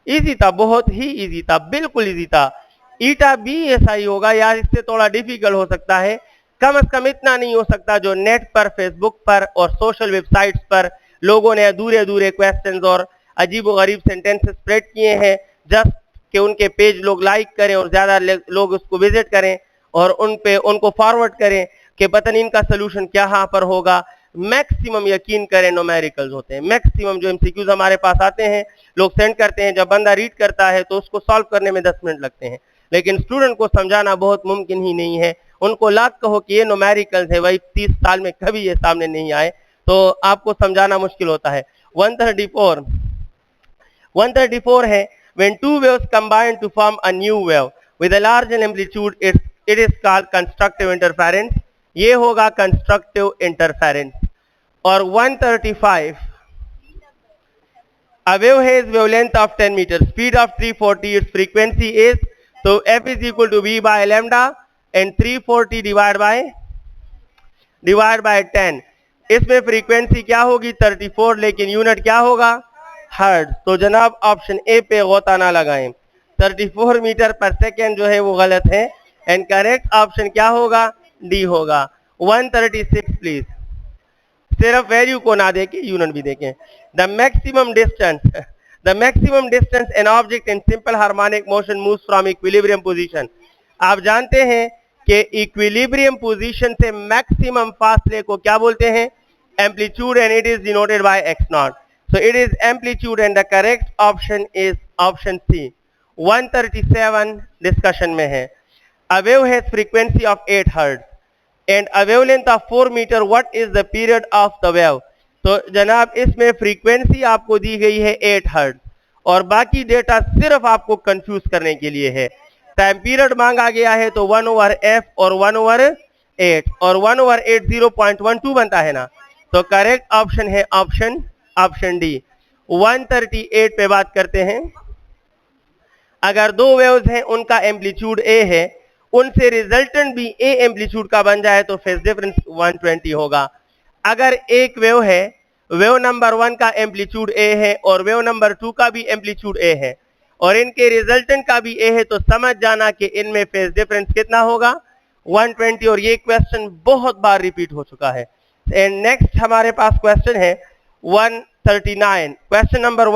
इजी था, बहुत ही इजी था, बिल्कुल इजी था। ईटा भी ऐसा ही होगा यार, इससे थोड़ा डिफिकल्ट हो सकता है, कम से कम इतना नहीं हो सकता जो नेट पर फेसबुक पर और सोशल वेबसाइट्स पर लोगों ने अधूरे अधूरे क्वेश्चंस और अजीब व गरीब सेंटेंसेस स्प्रेड किए हैं जस्ट कि उनके पेज लोग लाइक करें और ज्यादा लोग उसको विजिट करें और उन पे उनको फॉरवर्ड करें कि पता नहीं इनका सोल्यूशन क्या यहाँ पर होगा। मैक्सिमम यकीन करें न्यूमेरिकल्स होते हैं, मैक्सिमम जो एमसीक्यूज हमारे पास आते हैं लोग सेंड करते हैं, जब बंदा रीड करता है तो उसको सॉल्व करने में 10 मिनट लगते हैं, लेकिन स्टूडेंट को समझाना बहुत मुमकिन ही नहीं है। उनको लाख कहो कि ये न्यूमेरिकल्स है भाई, 30 साल में कभी ये सामने नहीं आए, तो आपको समझाना मुश्किल होता है। 134 है when two waves combine to form a new wave with a larger amplitude it is called constructive interference, ये होगा कंस्ट्रक्टिव इंटरफेरेंस। और 135, a wave has wavelength of 10 meters, speed of 340, its frequency is, so f is equal to v by lambda and 340 divided by 10। इसमें frequency क्या होगी 34, लेकिन unit क्या होगा hertz. तो जनाब ऑप्शन ए पे गौता ना लगाएं, 34 मीटर पर सेकेंड जो है वो गलत है, एंड करेक्ट ऑप्शन क्या होगा डी होगा। 136 प्लीज, सिर्फ वैल्यू को ना देखें यूनिट भी देखें। The maximum distance an object in simple harmonic motion moves from equilibrium position. आप जानते हैं कि इक्विलिब्रियम पोजीशन से मैक्सिमम फासले को क्या बोलते हैं amplitude, and it is denoted by X not, so it is amplitude and the correct option is option C. 137 discussion में है, a wave has frequency of 8 hertz and a wavelength of 4 metre, what is the period of the wave. तो जनाब इसमें frequency आपको दी गई है 8 hertz और बाकी डेटा सिर्फ आपको कंफ्यूज करने के लिए है। टाइम पीरियड मांगा गया है तो 1/f और 1/8 और 1/8 0.12 बनता है ना, तो करेक्ट ऑप्शन है ऑप्शन डी। 138 पे बात करते हैं, अगर दो वेव्स हैं उनका एम्पलीट्यूड ए है, उनसे रिजल्टेंट भी ए एम्पलीट्यूड का बन जाए तो फेज डिफरेंस 120 होगा। अगर एक वेव है, वेव नंबर 1 का एम्पलीट्यूड ए है और वेव नंबर 2 का भी एम्पलीट्यूड ए है और इनके रिजल्टेंट का भी ए है, तो समझ जाना कि इनमें फेज डिफरेंस कितना होगा 120। और ये क्वेश्चन बहुत बार रिपीट हो चुका है। एंड नेक्स्ट हमारे पास क्वेश्चन है 139, क्वेश्चन नंबर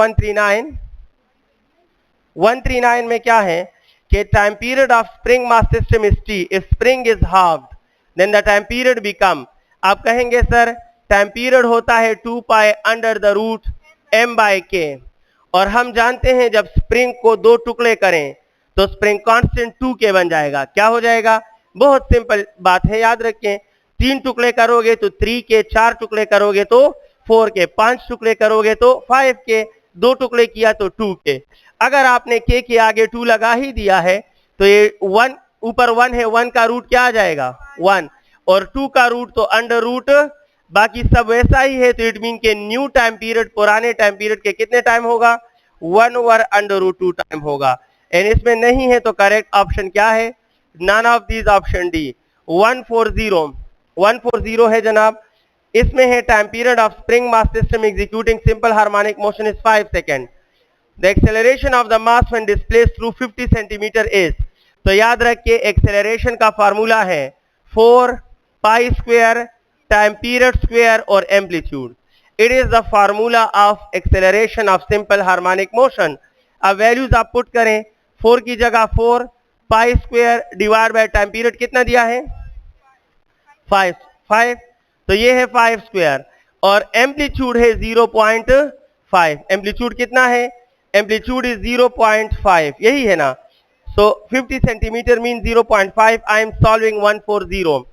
139 में क्या है कि time period of spring mass system is T, if spring is halved then the time period become. आप कहेंगे सर टाइम पीरियड होता है 2 pi under the root m by K, और हम जानते हैं जब स्प्रिंग को दो टुकड़े करें तो स्प्रिंग कांस्टेंट 2k बन जाएगा। क्या हो जाएगा, बहुत सिंपल बात है, याद रखें। 3 टुकड़े करोगे तो 3k, 4 टुकड़े करोगे तो 4k, 5 टुकड़े करोगे तो 5k, 2 टुकड़े किया तो 2k। अगर आपने k के आगे 2 लगा ही दिया है तो ये 1 ऊपर 1 है, 1 का रूट क्या आ जाएगा 1, और 2 का रूट तो अंडर रूट, बाकी सब वैसा ही है, तो इट मीन के न्यू टाइम पीरियड पुराने टाइम पीरियड के कितने टाइम होगा 1/√2 टाइम होगा। एंड इसमें नहीं है तो करेक्ट ऑप्शन क्या है, none of these, option D. 140 है जनाब, इसमें है time period of spring mass system executing simple harmonic motion is 5 second. The acceleration of the mass when displaced through 50 centimetre is, तो याद रखिए एक्सेलरेशन का फार्मूला है 4 pi square time period square और amplitude. It is the formula of acceleration of simple harmonic motion. अब values आप put करें, 4 की जगह 4 pi square divide by time period कितना दिया है 5, तो ये है 5 स्क्वायर और एम्पलीट्यूड है 0.5। एम्पलीट्यूड कितना है, एम्पलीट्यूड इज 0.5, यही है ना। सो 50 centimetre mean 0.5, I am solving 140।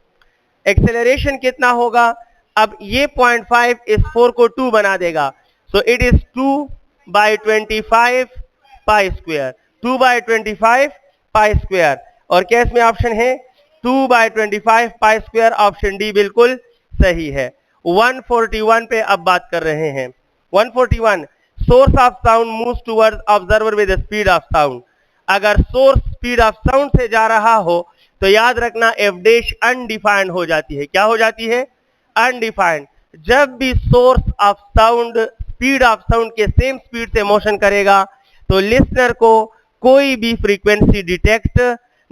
Acceleration कितना होगा, अब ये 0.5 इस 4 को 2 बना देगा, सो it is 2/25 pi square, 2/25 pi square. और क्या इसमें ऑप्शन है 2/25 पाई स्क्वायर, ऑप्शन डी बिल्कुल सही है। 141 पे अब बात कर रहे हैं। 141, source of sound moves towards observer with the speed of sound. अगर सोर्स स्पीड ऑफ साउंड से जा रहा हो तो याद रखना एफ डैश अनडिफाइंड हो जाती है। क्या हो जाती है, अनडिफाइंड। जब भी source of sound speed of sound के सेम स्पीड से मोशन करेगा तो लिसनर को कोई भी फ्रीक्वेंसी डिटेक्ट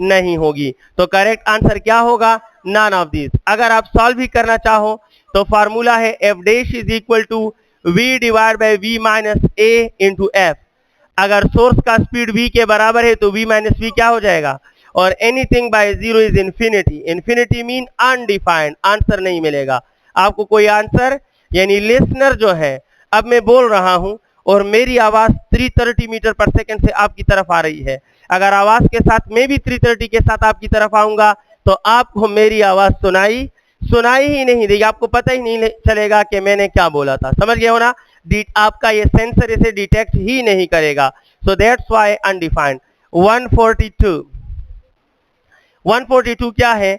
नहीं होगी। तो करेक्ट आंसर क्या होगा, नन ऑफ दिस। अगर आप सॉल्व भी करना चाहो तो फार्मूला है F dash is equal to V divide by V minus A into F. अगर सोर्स का स्पीड v के बराबर है तो v माइनस वी क्या हो जाएगा, और anything bye 0 is infinity. Infinity mean undefined, answer नहीं मिलेगा आपको कोई आंसर। यानी लिसनर जो है, अब मैं बोल रहा हूं और मेरी आवाज 330 मीटर पर सेकंड से आपकी तरफ आ रही है, अगर आवाज के साथ मैं भी 330 के साथ आपकी तरफ आऊंगा तो आपको मेरी आवाज सुनाई ही नहीं देगी, आपको पता ही नहीं चलेगा कि मैंने क्या बोला था। समझ गए हो ना, आपका ये सेंसर इसे डिटेक्ट ही नहीं करेगा, सो दैट्स व्हाई अनडिफाइंड। 142 क्या है?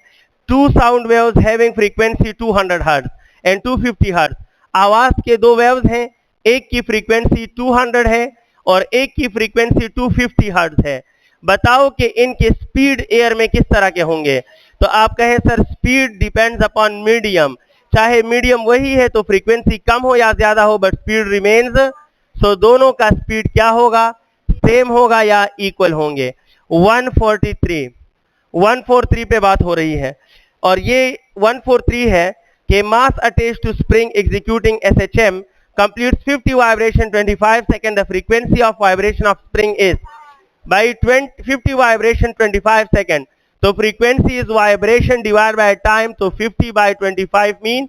Two sound waves having frequency 200 hertz and 250 hertz. आवाज के दो वेव्स हैं, एक की फ्रीक्वेंसी 200 है और एक की फ्रीक्वेंसी 250 हर्ट्ज है। बताओ कि इनके स्पीड एयर में किस तरह के होंगे। तो आप कहें sir speed depends upon medium, चाहे मीडियम वही है तो फ्रीक्वेंसी कम हो या ज्यादा हो बट स्पीड रिमेन्स। सो दोनों का स्पीड क्या होगा? सेम होगा या इक्वल होंगे। 143 पे बात हो रही है और ये 143 है कि mass attach to spring executing SHM completes 50 vibration 25 second. The frequency of vibration of spring is by 50 vibration 25 second. तो frequency is vibration divided by time, तो 50 by 25 mean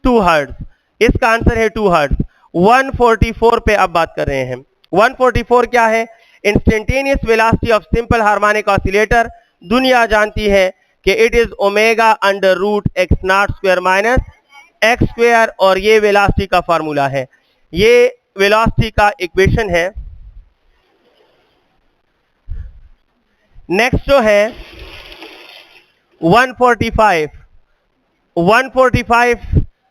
2 हर्ट्ज। इसका आंसर है 2 हर्ट्ज। 144 पे अब बात कर रहे हैं। 144 क्या है? Instantaneous velocity of simple harmonic oscillator दुनिया जानती है कि it is omega under root X not square minus X square, और ये वेलोसिटी का फार्मूला है, ये वेलोसिटी का इक्वेशन है। नेक्स्ट जो है 145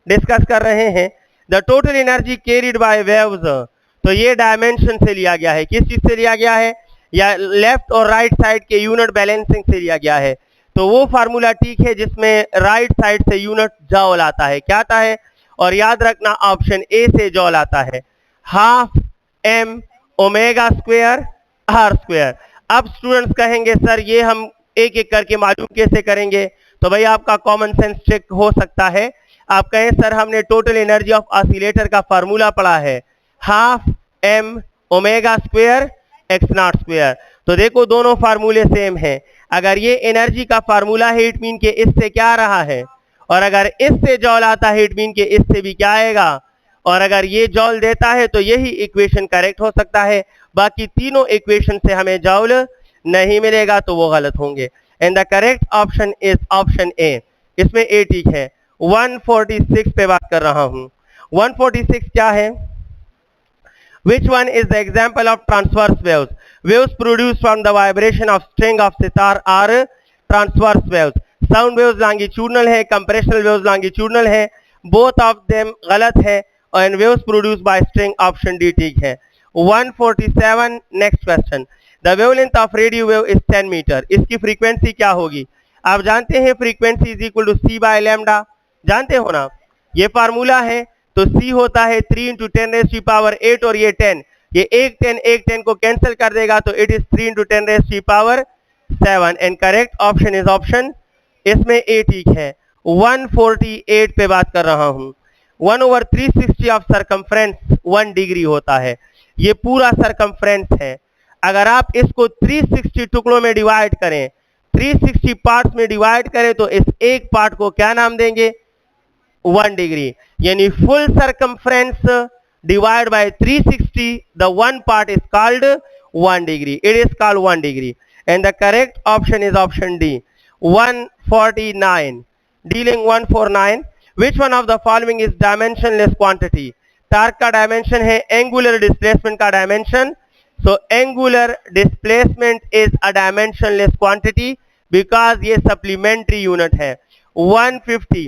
डिस्कस कर रहे हैं। The total energy carried by waves, तो ये डायमेंशन से लिया गया है। किस चीज से लिया गया है? या लेफ्ट और राइट साइड के यूनिट बैलेंसिंग से लिया गया है। तो वो फार्मूला ठीक है जिसमें राइट साइड से यूनिट जॉल आता है। क्या आता है? और याद रखना ऑप्शन ए से जॉल आता है, half M omega square R square. अब स्टूडेंट्स कहेंगे सर ये हम एक एक करके मालूम कैसे करेंगे? तो भाई आपका कॉमन सेंस चेक हो सकता है। आप कहें सर हमने टोटल एनर्जी ऑफ ऑसिलेटर का फार्मूला पढ़ा है, half M omega square X not square. तो देखो दोनों फार्मूले सेम हैं। अगर ये एनर्जी का फार्मूला है इट मीन के इससे क्या आ रहा है, और अगर इससे जॉल आता है इट मीन के इससे भी क्या आएगा, और अगर ये जॉल देता है तो यही इक्वेशन करेक्ट हो सकता है। बाकी तीनों इक्वेशन से हमें जॉल नहीं मिलेगा तो वो गलत होंगे। And the correct option is option A, इसमें ए ठीक है। 146 पे बात कर रहा हूं। 146 क्या है? Which one is the example of transverse waves? Waves produced from the vibration of string of sitar are transverse waves. Sound waves longitudinal है, compressional waves longitudinal है, both of them गलत है, and waves produced by string option D ठीक है। 147 next question. The wavelength of radio wave is 10 मीटर। इसकी frequency क्या होगी? आप जानते हैं frequency is equal to C by lambda, जानते हो ना? ये फार्मूला है। तो C होता है 3 × 10⁸ और ये 10, ये एक 10 को कैंसिल कर देगा तो it is 3 × 10⁷ and correct option is option, इसमें ए ठीक है। 148 पे बात कर रहा हूं। 1/360 ऑफ सरकमफ्रेंस 1 डिग्री होता है। ये पूरा सरकमफ्रेंस है। अगर आप इसको 360 टुकड़ों में डिवाइड करें, 360 पार्ट्स में डिवाइड करें तो इस एक पार्ट को क्या नाम देंगे? 1 डिग्री। यानी full circumference divide by 360, the one part is called 1 degree. It is called 1 degree and the correct option is option D. 149 dealing 149, which one of the following is dimensionless quantity? Torque का dimension है angular displacement का dimension. So angular displacement is a dimensionless quantity because ये supplementary unit है। 150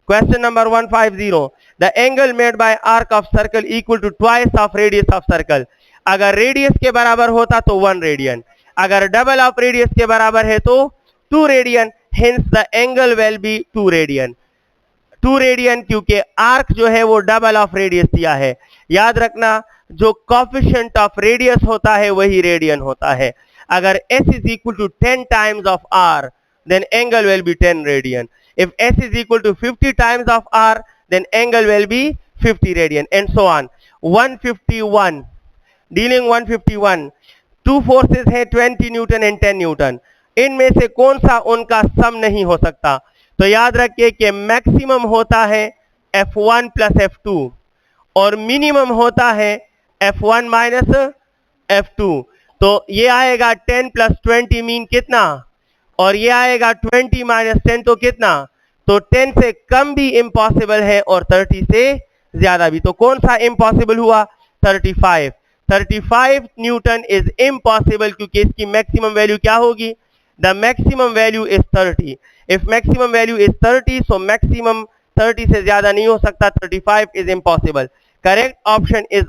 question number 150, the angle made by arc of circle equal to twice of radius of circle। अगर radius के बराबर होता तो 1 radian, अगर double of radius के बराबर है तो 2 radian, hence the angle will be 2 radian. 2 radian क्योंकि आर्क जो है वो डबल ऑफ रेडियस दिया है। याद रखना जो कोफिशिएंट ऑफ रेडियस होता है वही रेडियन होता है। अगर s is equal to 10 times of r then angle will be 10 radian. If s is equal to 50 times of r then angle will be 50 radian and so on। 151 dealing 151, two forces हैं 20 Newton and 10 Newton. इनमें से कौन सा उनका सम नहीं हो सकता? तो याद रखिए कि मैक्सिमम होता है F1 प्लस F2 और मिनिमम होता है F1 माइनस F2। तो ये आएगा 10 प्लस 20 मीन कितना, और ये आएगा 20 माइनस 10 तो कितना? तो 10 से कम भी इम्पॉसिबल है और 30 से ज्यादा भी। तो कौन सा इम्पॉसिबल हुआ? 35 न्यूटन इज इम्पॉसिबल क्योंकि इसकी मैक्सिमम वैल्यू क्या होगी? the maximum value is 30. If maximum value is 30, so maximum 30 से ज्यादा नहीं हो सकता, 35 is impossible. Correct option is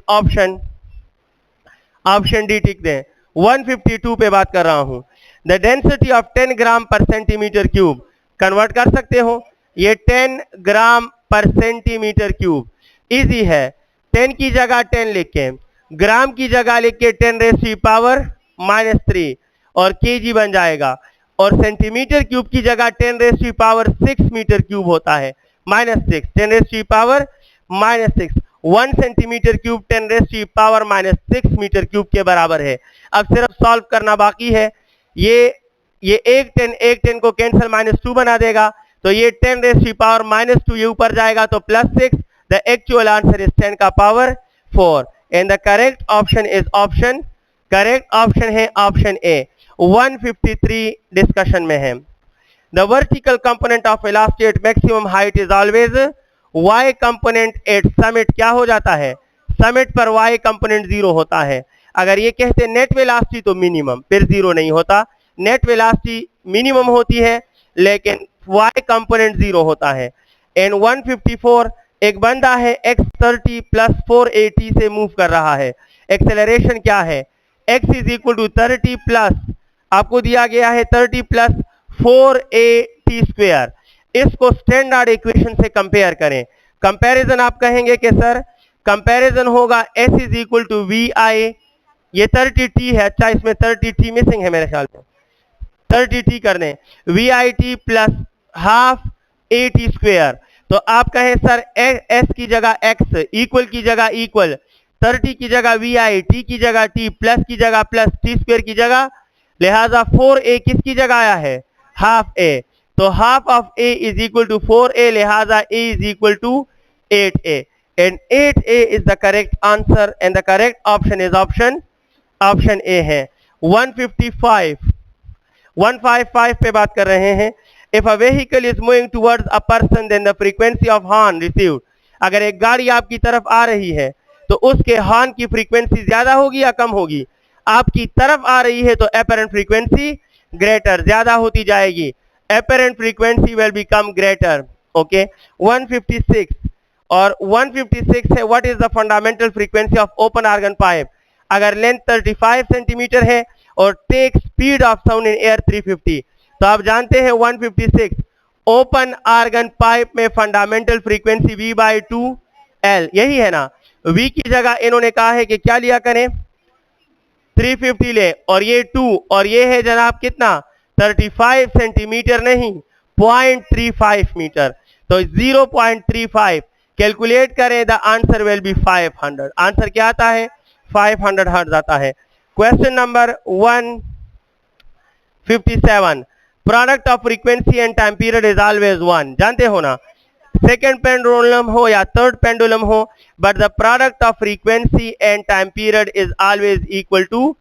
option D टिक दें. 152 पे बात कर रहा हूं. The density of 10 ग्राम पर सेंटीमीटर क्यूब, कन्वर्ट कर सकते हो, ये 10 ग्राम पर सेंटीमीटर क्यूब. इजी है, 10 की जगह 10 लिख के, ग्राम की जगह लिख के 10⁻³ और केजी बन जाएगा. और सेंटीमीटर क्यूब की जगह 10⁻6 मीटर क्यूब होता है, -6, 10⁻6. 1 सेंटीमीटर क्यूब 10⁻6 मीटर क्यूब के बराबर है. अब सिर्फ सॉल्व करना बाकी है. ये एक 10 को कैंसिल, -2 बना देगा, तो ये 10⁻2 ये ऊपर जाएगा तो +6. द एक्चुअल आंसर इज 10 का power 4 and the correct option is option, correct option है ऑप्शन ए. 153 डिस्कशन में है. The vertical component of elastic at maximum height is always y component at summit. क्या हो जाता है? समिट पर y component 0 होता है. अगर ये कहते नेट वेलोसिटी तो मिनिमम, फिर 0 नहीं होता. नेट वेलोसिटी मिनिमम होती है लेकिन y कंपोनेंट 0 होता है. एंड 154, एक बंदा है x30 + 4at से मूव कर रहा है. एक्सेलरेशन क्या है? x = 30 प्लस, आपको दिया गया है 30 + 4at². इसको स्टैंडर्ड इक्वेशन से कंपेयर करें. कंपैरिजन आप कहेंगे कि सर कंपैरिजन होगा s = vi, ये 30t है. अच्छा, इसमें 30t मिसिंग है मेरे ख्याल में, 30t कर दें, vit + ½ at². तो आप कहें सर s की जगह x, इक्वल की जगह इक्वल, 30 की जगह vi, t की जगह t, प्लस की जगह प्लस, t² की जगह, लिहाजा 4a किसकी जगह आया है? ½ a. तो half of a is equal to 4a, लिहाजा a is equal to 8a and 8a is the correct answer and the correct option is option A है. 155 पे बात कर रहे हैं. If a vehicle is moving towards a person, then the frequency of horn received. अगर एक गाड़ी आपकी तरफ आ रही है तो उसके हॉर्न की फ्रीक्वेंसी ज्यादा होगी या कम होगी? आपकी तरफ आ रही है तो apparent frequency greater, ज्यादा होती जाएगी. Apparent frequency will become greater. Okay. 156 और 156 है. What is the fundamental frequency of open organ pipe? अगर लेंथ 35 सेंटीमीटर है और take speed of sound in air 350, तो आप जानते हैं 156 ओपन आर्गन पाइप में फंडामेंटल फ्रीक्वेंसी V/2L, यही है ना. V की जगह इन्होंने कहा है कि क्या लिया करें? 350 ले, और ये 2, और ये है जनाब कितना? 35 सेंटीमीटर नहीं, 0.35 मीटर. तो 0.35 कैलकुलेट करें, the answer will be 500. Answer क्या आता है? 500 हर्ट्ज आता है. Question number 157, product of frequency and time period is always 1. जानते हो ना, सेकेंड पेंडुलम हो या थर्ड पेंडुलम हो, but the product of frequency and time period is always equal to,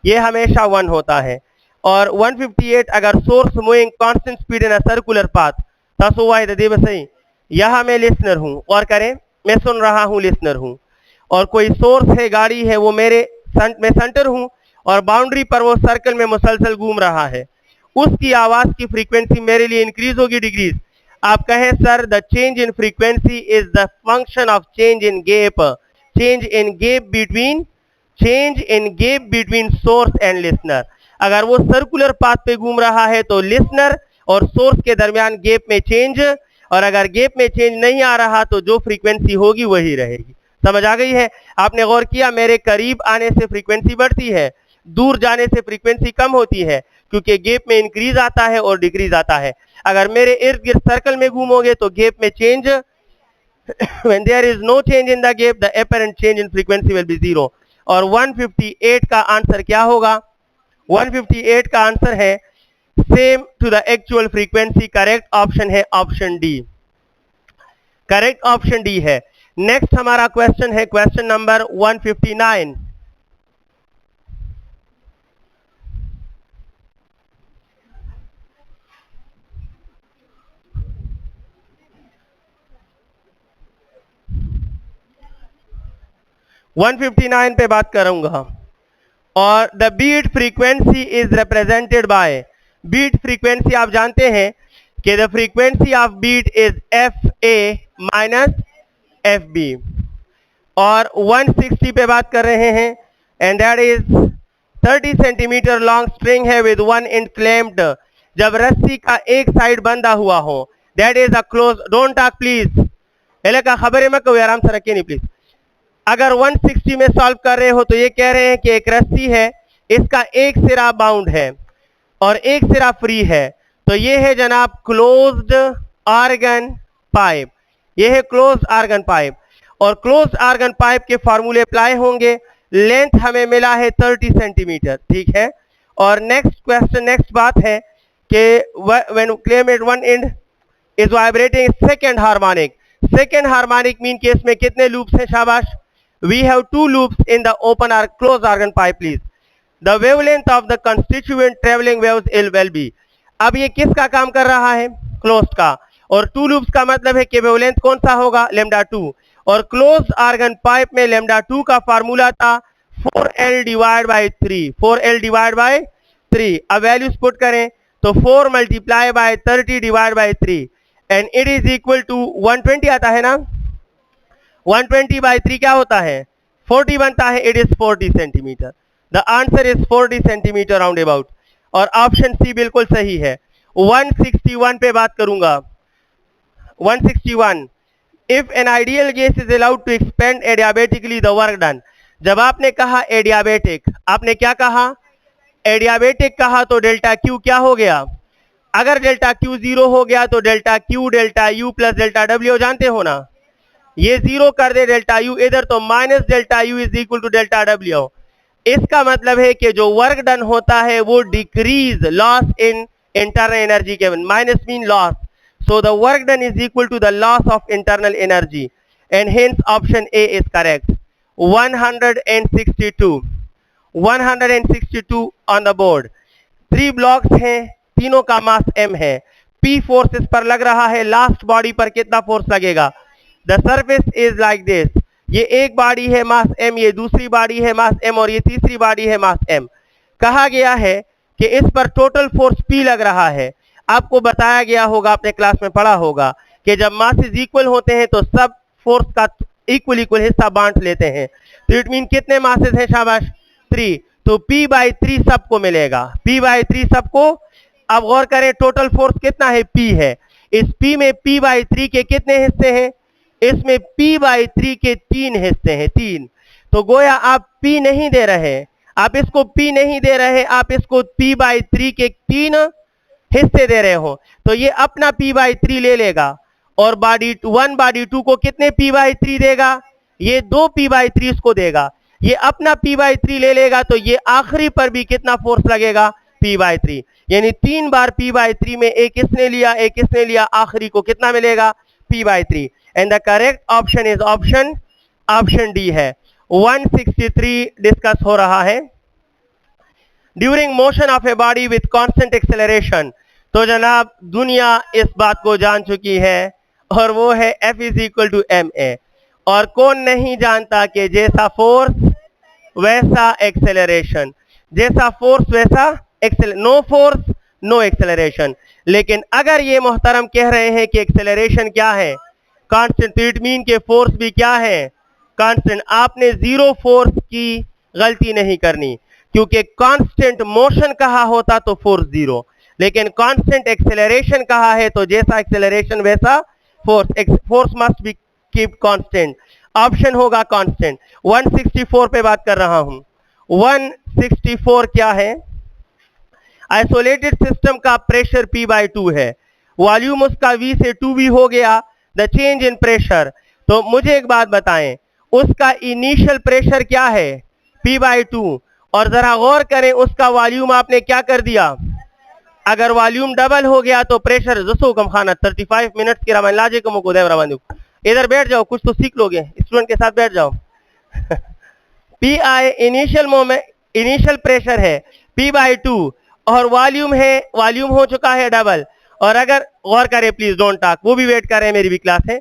ये हमेशा 1 होता है. और 158, अगर source moving constant speed in a circular path, तसो वाहिद दे बसई, यहां मैं लिसनर हूं और करें, मैं सुन रहा हूं, लिसनर हूं, और कोई सोर्स है, गाड़ी है, वो मैं सेंटर हूं और बाउंड्री पर वो सर्कल में मुसलसल घूम रहा है. उसकी आवाज की फ्रीक्वेंसी मेरे लिए इंक्रीज होगी डिग्रीज. आप कहें sir the change in frequency is the function of change in gap, change in gap between source and listener. अगर वो सर्कुलर पाथ पे घूम रहा है तो लिसनर और सोर्स के दरमियान गैप में चेंज, और अगर गैप में चेंज नहीं आ रहा तो जो फ्रीक्वेंसी होगी वही रहेगी. समझ आ गई है? आपने गौर किया, मेरे करीब आने से फ्रीक्वेंसी बढ़ती है, दूर जाने से फ्रीक्वेंसी कम होती है, क्योंकि गैप में इंक्रीज आता है और डिक्रीज आता है. अगर मेरे इर्द गिर्द सर्कल में घूमोगे तो गैप में change, when there is no change in the gap, the apparent change in frequency will be 0. और 158 का आंसर क्या होगा? 158 का आंसर है same to the actual frequency. Correct option है option D. Correct option D है. Next हमारा question है क्वेश्चन नंबर 159. (159) पे बात करूंगा. और the beat frequency is represented by, beat frequency आप जानते हैं कि the frequency of beat is FA minus FB, और 160 पे बात कर रहे हैं, and that is 30 centimetre long string है विद वन एंड क्लैम्प्ड। जब रस्सी का एक साइड बंधा हुआ हो, that is a close, don't talk please, पहले का खबर है मैं कोई आराम से रखिए नहीं प्लीज। अगर 160 में सॉल्व कर रहे हो तो ये कह रहे हैं कि एक रस्सी है, इसका एक सिरा बाउंड है और एक सिरा फ्री है, तो ये है जनाब क्लोज्ड आर्गन पाइप, ये है क्लोज्ड आर्गन पाइप, और क्लोज्ड आर्गन पाइप के फार्मूले अप्लाई होंगे। लेंथ हमें मिला है 30 सेंटीमीटर, ठीक है। और नेक्स्ट क्वेश्चन, नेक्स्ट बात है कि when clamp at one end is vibrating second harmonic, second harmonic mean के इसमें कितने लूप्स हैं? शाबाश, we have 2 loops in the open or close organ pipe please. The wavelength of the constituent travelling waves will be, अब ये किसका काम कर रहा है? क्लोज्ड का, और 2 लूप्स का मतलब है कि वेवलेंथ कौन सा होगा? लैम्डा 2, और क्लोज आर्गन पाइप में लैम्डा 2 का फार्मूला था 4L divide by 3, 4L divide by 3। अब वैल्यूज पुट करें तो 4 multiply by 30 divide by 3 and it is equal to 120 आता है ना, 120 बाई 3 क्या होता है? 40 बनता है, it is 40 centimetre. The answer is 40 centimetre round about, और ऑप्शन सी बिल्कुल सही है। 161 पे बात करूंगा, 161, if an ideal gas is allowed to expand adiabatically the work done. जब आपने कहा एडियाबेटिक, आपने क्या कहा? एडियाबेटिक कहा, तो डेल्टा क्यू क्या हो गया? अगर डेल्टा क्यू 0 हो गया तो delta Q delta U plus delta W जानते हो ना, ये 0 कर दे डेल्टा यू इधर, तो minus delta U is equal to delta W. इसका मतलब है कि जो वर्क डन होता है वो decrease, loss in internal energy के, minus mean loss, so the work done is equal to the loss of internal energy, and hence option A is correct। 162, 162 on the board। 3 blocks हैं, तीनों का मास m है, P force इस पर लग रहा है, लास्ट बॉडी पर कितना फोर्स लगेगा? The surface is like this, ये एक बॉडी है मास m, ये दूसरी बॉडी है मास m, और ये तीसरी बॉडी है मास m। कहा गया है कि इस पर टोटल फोर्स P लग रहा है। आपको बताया गया होगा, आपने क्लास में पढ़ा होगा कि जब मासेस इक्वल होते हैं तो सब फोर्स का इक्वल हिस्सा बांट लेते हैं, तो इट मीन कितने मासेस हैं? शाबाश, 3, तो P बाई 3 सबको मिलेगा, P बाई 3 सबको। अब गौर करें टोटल फोर्स कितना है? P है, इस P में P बाई 3 के कितने हिस्से हैं? इसमें P बाई 3 के 3 हिस्से हैं, 3। तो गोया आप P नहीं दे रहे, आप इसको P नहीं दे रहे, आप इसको P बाई 3 के 3 हिस्से दे रहे हो, तो ये अपना P बाई 3 ले लेगा, और बॉडी 1 बॉडी 2 को कितने P बाई 3 देगा? ये 2 P बाई 3 इसको देगा, ये अपना P बाई 3 ले लेगा, तो ये आखिरी पर भी कितना फोर्स लगेगा? P बाई 3, यानी 3 बार P बाई 3 में एक इसने लिया, एक इसने लिया, आखिरी को कितना मिलेगा? P by 3। And the correct option is option D है। 163 डिस्कस हो रहा है, during motion of a body with constant acceleration. तो जनाब दुनिया इस बात को जान चुकी है, और वो है F is equal to ma, और कौन नहीं जानता कि जैसा फोर्स वैसा एक्सेलरेशन, जैसा फोर्स वैसा नो फोर्स नो एक्सेलरेशन। लेकिन अगर ये मोहतरम कह रहे हैं कि एक्सेलरेशन क्या है? कांस्टेंट, तो इट मीन के फोर्स भी क्या है? कांस्टेंट। आपने 0 फोर्स की गलती नहीं करनी, क्योंकि कांस्टेंट मोशन कहा होता तो फोर्स 0, लेकिन कांस्टेंट एक्सेलरेशन कहा है तो जैसा एक्सेलरेशन वैसा force, force must be keep constant, option होगा कांस्टेंट। 164 पे बात कर रहा हूं, 164 क्या है? आइसोलेटेड सिस्टम का प्रेशर P बाई 2 है, वॉल्यूम उसका V से 2V हो गया, द चेंज इन प्रेशर। तो मुझे एक बात बताएं, उसका इनिशियल प्रेशर क्या है? P बाई 2, और जरा गौर करें उसका वॉल्यूम आपने क्या कर दिया? अगर वॉल्यूम डबल हो गया तो प्रेशर जसो कम खाना 35 मिनट्स की रमान लाजे कमो को देवरा बंदू, इधर बैठ जाओ, कुछ तो सीख लोगे, स्टूडेंट के साथ बैठ जाओ। P I initial moment, initial pressure है P बाई 2, और वॉल्यूम है, वॉल्यूम हो चुका है डबल। और अगर गौर करें प्लीज, डोंट टॉक, वो भी वेट कर रहे हैं, मेरी भी क्लास है।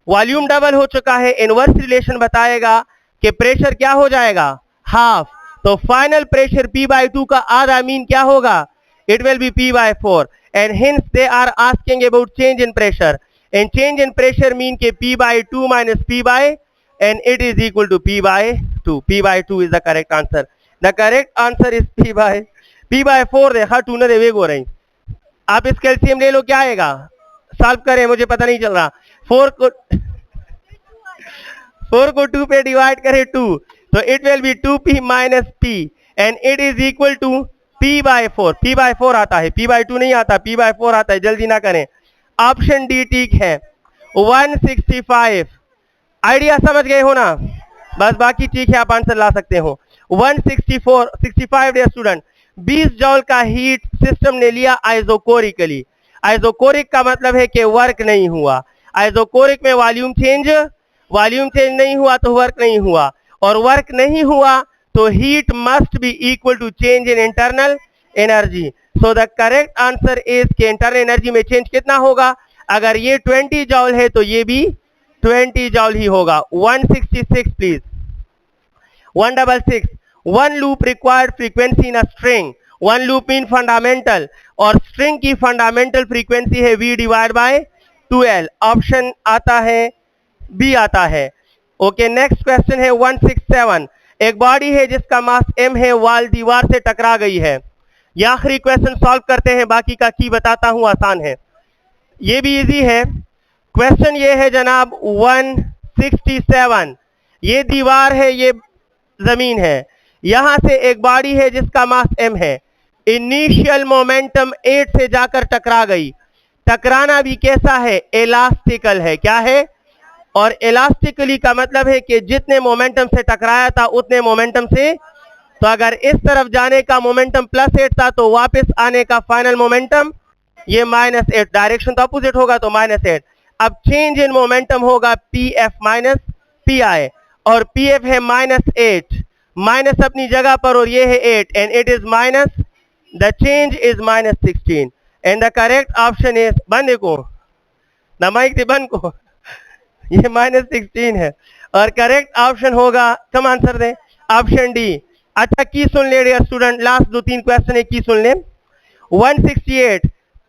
वॉल्यूम डबल हो चुका है, इनवर्स रिलेशन बताएगा कि प्रेशर क्या हो जाएगा? हाफ। तो फाइनल प्रेशर P बाई 2 का आधा मीन क्या होगा? it will be P by 4, and hence they are asking about change in pressure, and change in pressure mean के P by 2 minus P by, and it is equal to P by 2. P by 2 is the correct answer. The correct answer is P by 4. देखा 2 ने वेग हो रही, आप इस calcium ले लो, क्या आएगा, सॉल्व करें, मुझे पता नहीं चल रहा। 4 को 2 पे डिवाइड करें 2, तो it will be 2p minus p, and it is equal to p by 4। p by 4 आता है, p बाय 2 नहीं आता, p बाय 4 आता है, जल्दी ना करें। ऑप्शन डी ठीक है, 165। आइडिया समझ गए हो ना, बस बाकी ठीक है, आप आंसर ला सकते हो। 65 डियर स्टूडेंट, 20 जॉल का हीट सिस्टम ने लिया आइसोकोरिकली। आइसोकोरिक का मतलब है कि वर्क नहीं हुआ। आइसोकोरिक में वॉल्यूम चेंज नहीं हुआ तो वर्क नहीं हुआ, और वर्क नहीं हुआ तो heat must be equal to change in internal energy. So the correct answer is कि इंटरनल एनर्जी में चेंज कितना होगा, अगर ये 20 जॉल है तो ये भी 20 जॉल ही होगा। 166 please, 166। One loop required frequency in a string, one loop mean fundamental, और स्ट्रिंग की फंडामेंटल फ्रीक्वेंसी है V divide by 2L। Option आता है बी आता है। ओके, नेक्स्ट क्वेश्चन है 167। एक बॉडी है जिसका मास m है, वाल दीवार से टकरा गई है। ये आखिरी क्वेश्चन सॉल्व करते हैं, बाकी का की बताता हूं, आसान है, ये भी इजी है। क्वेश्चन ये है जनाब 167, ये दीवार है, ये जमीन है, यहां से एक बॉडी है जिसका मास m है, इनिशियल मोमेंटम 8 से जाकर टकरा गई। टकराना भी कैसा है, इलास्टिकल है, क्या है, और इलास्टिकली का मतलब है कि जितने मोमेंटम से टकराया था उतने मोमेंटम से, तो अगर इस तरफ जाने का मोमेंटम +8 था तो वापस आने का फाइनल मोमेंटम ये -8, डायरेक्शन तो अपोजिट होगा तो -8। अब चेंज इन मोमेंटम होगा pf माइनस pi, और pf है -8, माइनस अपनी जगह पर, और ये है 8, and it is minus, the change is -16, and the correct option is, बंद को न माइक थी, बंद को, ये -16 है, और करेक्ट ऑप्शन होगा, कम आंसर दें, ऑप्शन डी। अच्छा, की सुन ले डियर स्टूडेंट, लास्ट 2-3 क्वेश्चन है, की सुन ले। 168,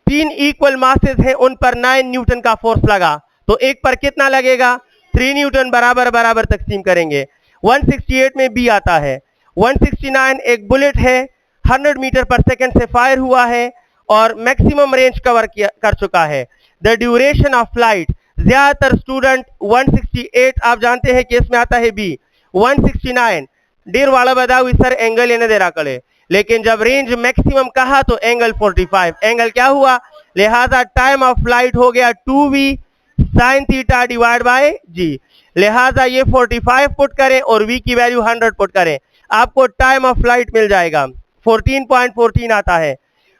3 इक्वल मासेस हैं, उन पर 9 न्यूटन का फोर्स लगा, तो एक पर कितना लगेगा, 3 न्यूटन, बराबर बराबर तकसीम करेंगे। 168 में बी आता है। 169, एक बुलेट है, 100 मीटर पर सेकंड से फायर हुआ है और मैक्सिमम रेंज कवर कर चुका है। द ड्यूरेशन ऑफ फ्लाइट, ज्यादातर स्टूडेंट 168 आप जानते हैं कि इसमें आता है बी। 169 डेर वाला बताओ सर एंगल इन्हें दे रहा कड़े, लेकिन जब रेंज मैक्सिमम कहा तो एंगल 45, एंगल क्या हुआ, लिहाजा टाइम ऑफ फ्लाइट हो गया 2v sin theta divide by g। लिहाजा ये 45 पुट करें और v की वैल्यू 100 पुट करें, आपको टाइम ऑफ फ्लाइट मिल जाएगा, 14.14 आता है।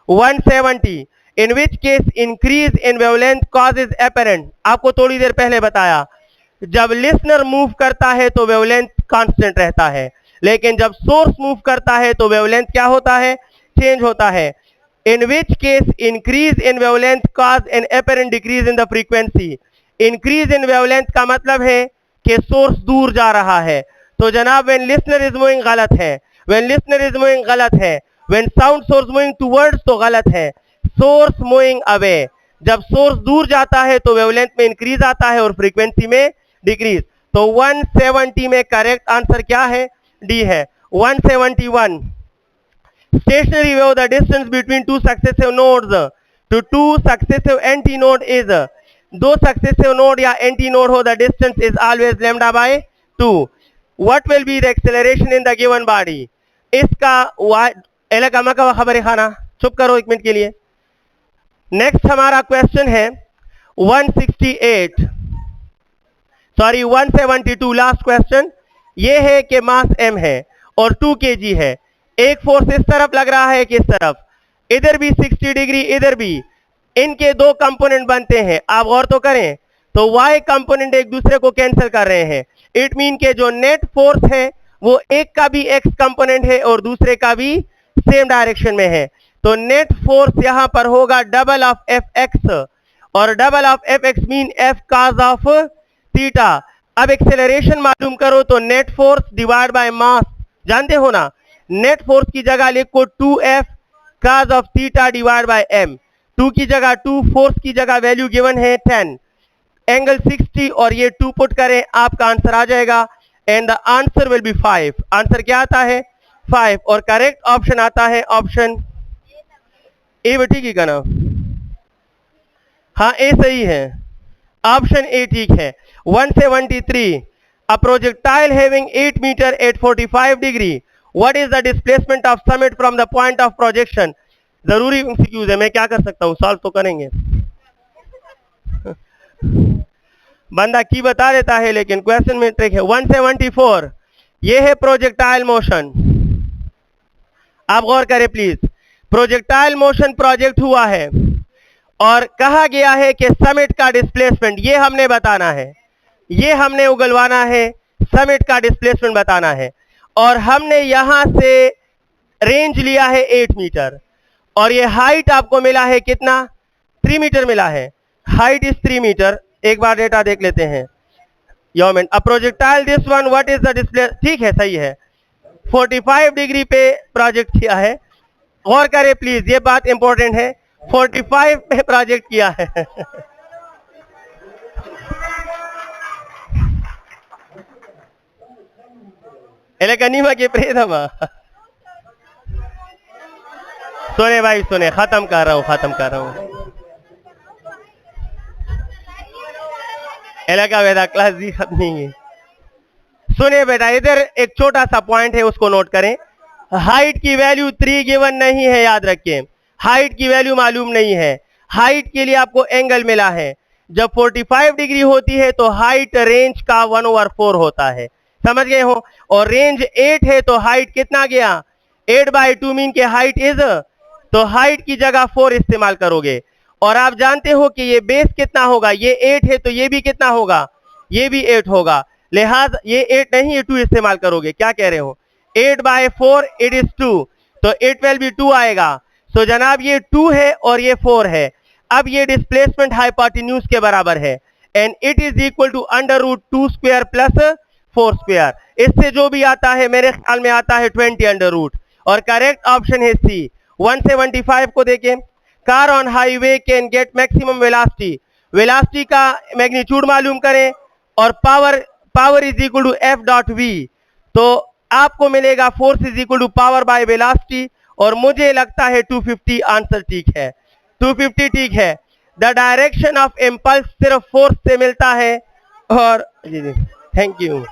170, in which case increase in wavelength causes apparent, आपको थोड़ी देर पहले बताया, जब लिसनर मूव करता है तो वेवलेंथ कांस्टेंट रहता है, लेकिन जब सोर्स मूव करता है तो वेवलेंथ क्या होता है, चेंज होता है। In which case increase in wavelength cause an apparent decrease in the frequency. Increase in wavelength का मतलब है कि सोर्स दूर जा रहा है, तो जनाब व्हेन लिसनर इज मूविंग गलत है, व्हेन लिसनर इज मूविंग गलत है, when sound source moving towards तो गलत है, सोर्स मूविंग अवे, जब सोर्स दूर जाता है तो वेवलेंथ में इंक्रीज आता है और फ्रीक्वेंसी में डिक्रीज। तो 170 में करेक्ट आंसर क्या है, डी है। 171, stationary wave, the distance between two successive nodes to two successive anti node is, दो successive node या anti node हो, the distance is always lambda by 2. What will be the acceleration in the given body? इसका एलकामा का खबर खाना, चुप करो 1 minute के लिए। नेक्स्ट हमारा क्वेश्चन है 172, लास्ट क्वेश्चन। ये है कि मास m है और 2 kg है, एक फोर्स इस तरफ लग रहा है कि इस तरफ, इधर भी 60 डिग्री, इधर भी, इनके 2 कंपोनेंट बनते हैं, आप गौर तो करें, तो y कंपोनेंट एक दूसरे को कैंसिल कर रहे हैं। इट मीन के जो नेट फोर्स है वो एक का भी x कंपोनेंट है और दूसरे का भी सेम डायरेक्शन में है, तो नेट फोर्स यहां पर होगा डबल ऑफ fx, और double of fx mean f cos of theta. अब एक्सेलरेशन मालूम करो तो net force divide by mass, जानते हो ना, नेट फोर्स की जगह लिखो 2f cos of theta divided by m। 2 की जगह 2, फोर्स की जगह वैल्यू गिवन है 10, एंगल 60 और ये 2 पुट करें, आपका आंसर आ जाएगा and the answer will B 5। Answer क्या आता है? 5। और करेक्ट ऑप्शन आता है ऑप्शन ए। ठीक है का ना? हाँ, ए सही है, ऑप्शन ए ठीक है। 173, a projectile having 8 meter at 45 degree, what is the displacement of summit from the point of projection? जरूरी एमसीक्यूज है, मैं क्या कर सकता हूं, सॉल्व तो करेंगे। बंदा की बता देता है लेकिन क्वेश्चन में ट्रिक है। 174, ये है प्रोजेक्टाइल मोशन। आप गौर करें प्लीज, प्रोजेक्टाइल मोशन प्रोजेक्ट हुआ है और कहा गया है कि समिट का डिस्प्लेसमेंट ये हमने बताना है, ये हमने उगलवाना है, समिट का डिस्प्लेसमेंट बताना है। और हमने यहां से रेंज लिया है 8 मीटर और ये हाइट आपको मिला है कितना? 3 मीटर मिला है। Height is 3 metre. एक बार डेटा देख लेते हैं। Moment a projectile this one what is the display, ठीक है सही है, 45 डिग्री पे प्रोजेक्ट किया है। गौर करें प्लीज, ये बात इंपॉर्टेंट है, 45 पे प्रोजेक्ट किया है। एलेकनीमा के प्रेतमा सुने भाई सुने, खत्म कर रहा हूं। एलेका बेटा क्लास जी खत्म नहीं है। सुने बेटा, इधर एक छोटा सा पॉइंट है, उसको नोट करें। हाइट की वैल्यू 3 गिवन नहीं है, याद रखें, हाइट की वैल्यू मालूम नहीं है। हाइट के लिए आपको एंगल मिला है, जब 45 डिग्री होती है तो हाइट रेंज का 1/4 होता है, समझ गए हो। और रेंज 8 है तो हाइट कितना गया? 8/2 मीन के हाइट इज, तो हाइट की जगह 4 इस्तेमाल करोगे। और आप जानते हो कि ये बेस कितना होगा, ये 8 है तो ये भी कितना होगा? ये भी 8 होगा, लिहाजा ये 8 नहीं, ये 2 इस्तेमाल करोगे। क्या कह रहे हो? 8/4 इट इज 2, तो 8 12 भी 2 आएगा। तो जनाब ये 2 है और ये 4 है। अब ये डिस्प्लेसमेंट हाइपोटेन्यूज के बराबर है and it is equal to √2² plus 4²। इससे जो भी आता है मेरे ख्याल में आता है 20 √ और करेक्ट ऑप्शन है सी। 175 को देखें, car on highway can get maximum velocity, velocity का मैग्नीट्यूड मालूम करें और power is equal to F.V, तो आपको मिलेगा force is equal to power by velocity और मुझे लगता है 250 आंसर ठीक है, 250 ठीक है। द डायरेक्शन ऑफ इम्पल्स सिर्फ फोर्स से मिलता है और जी थैंक यू।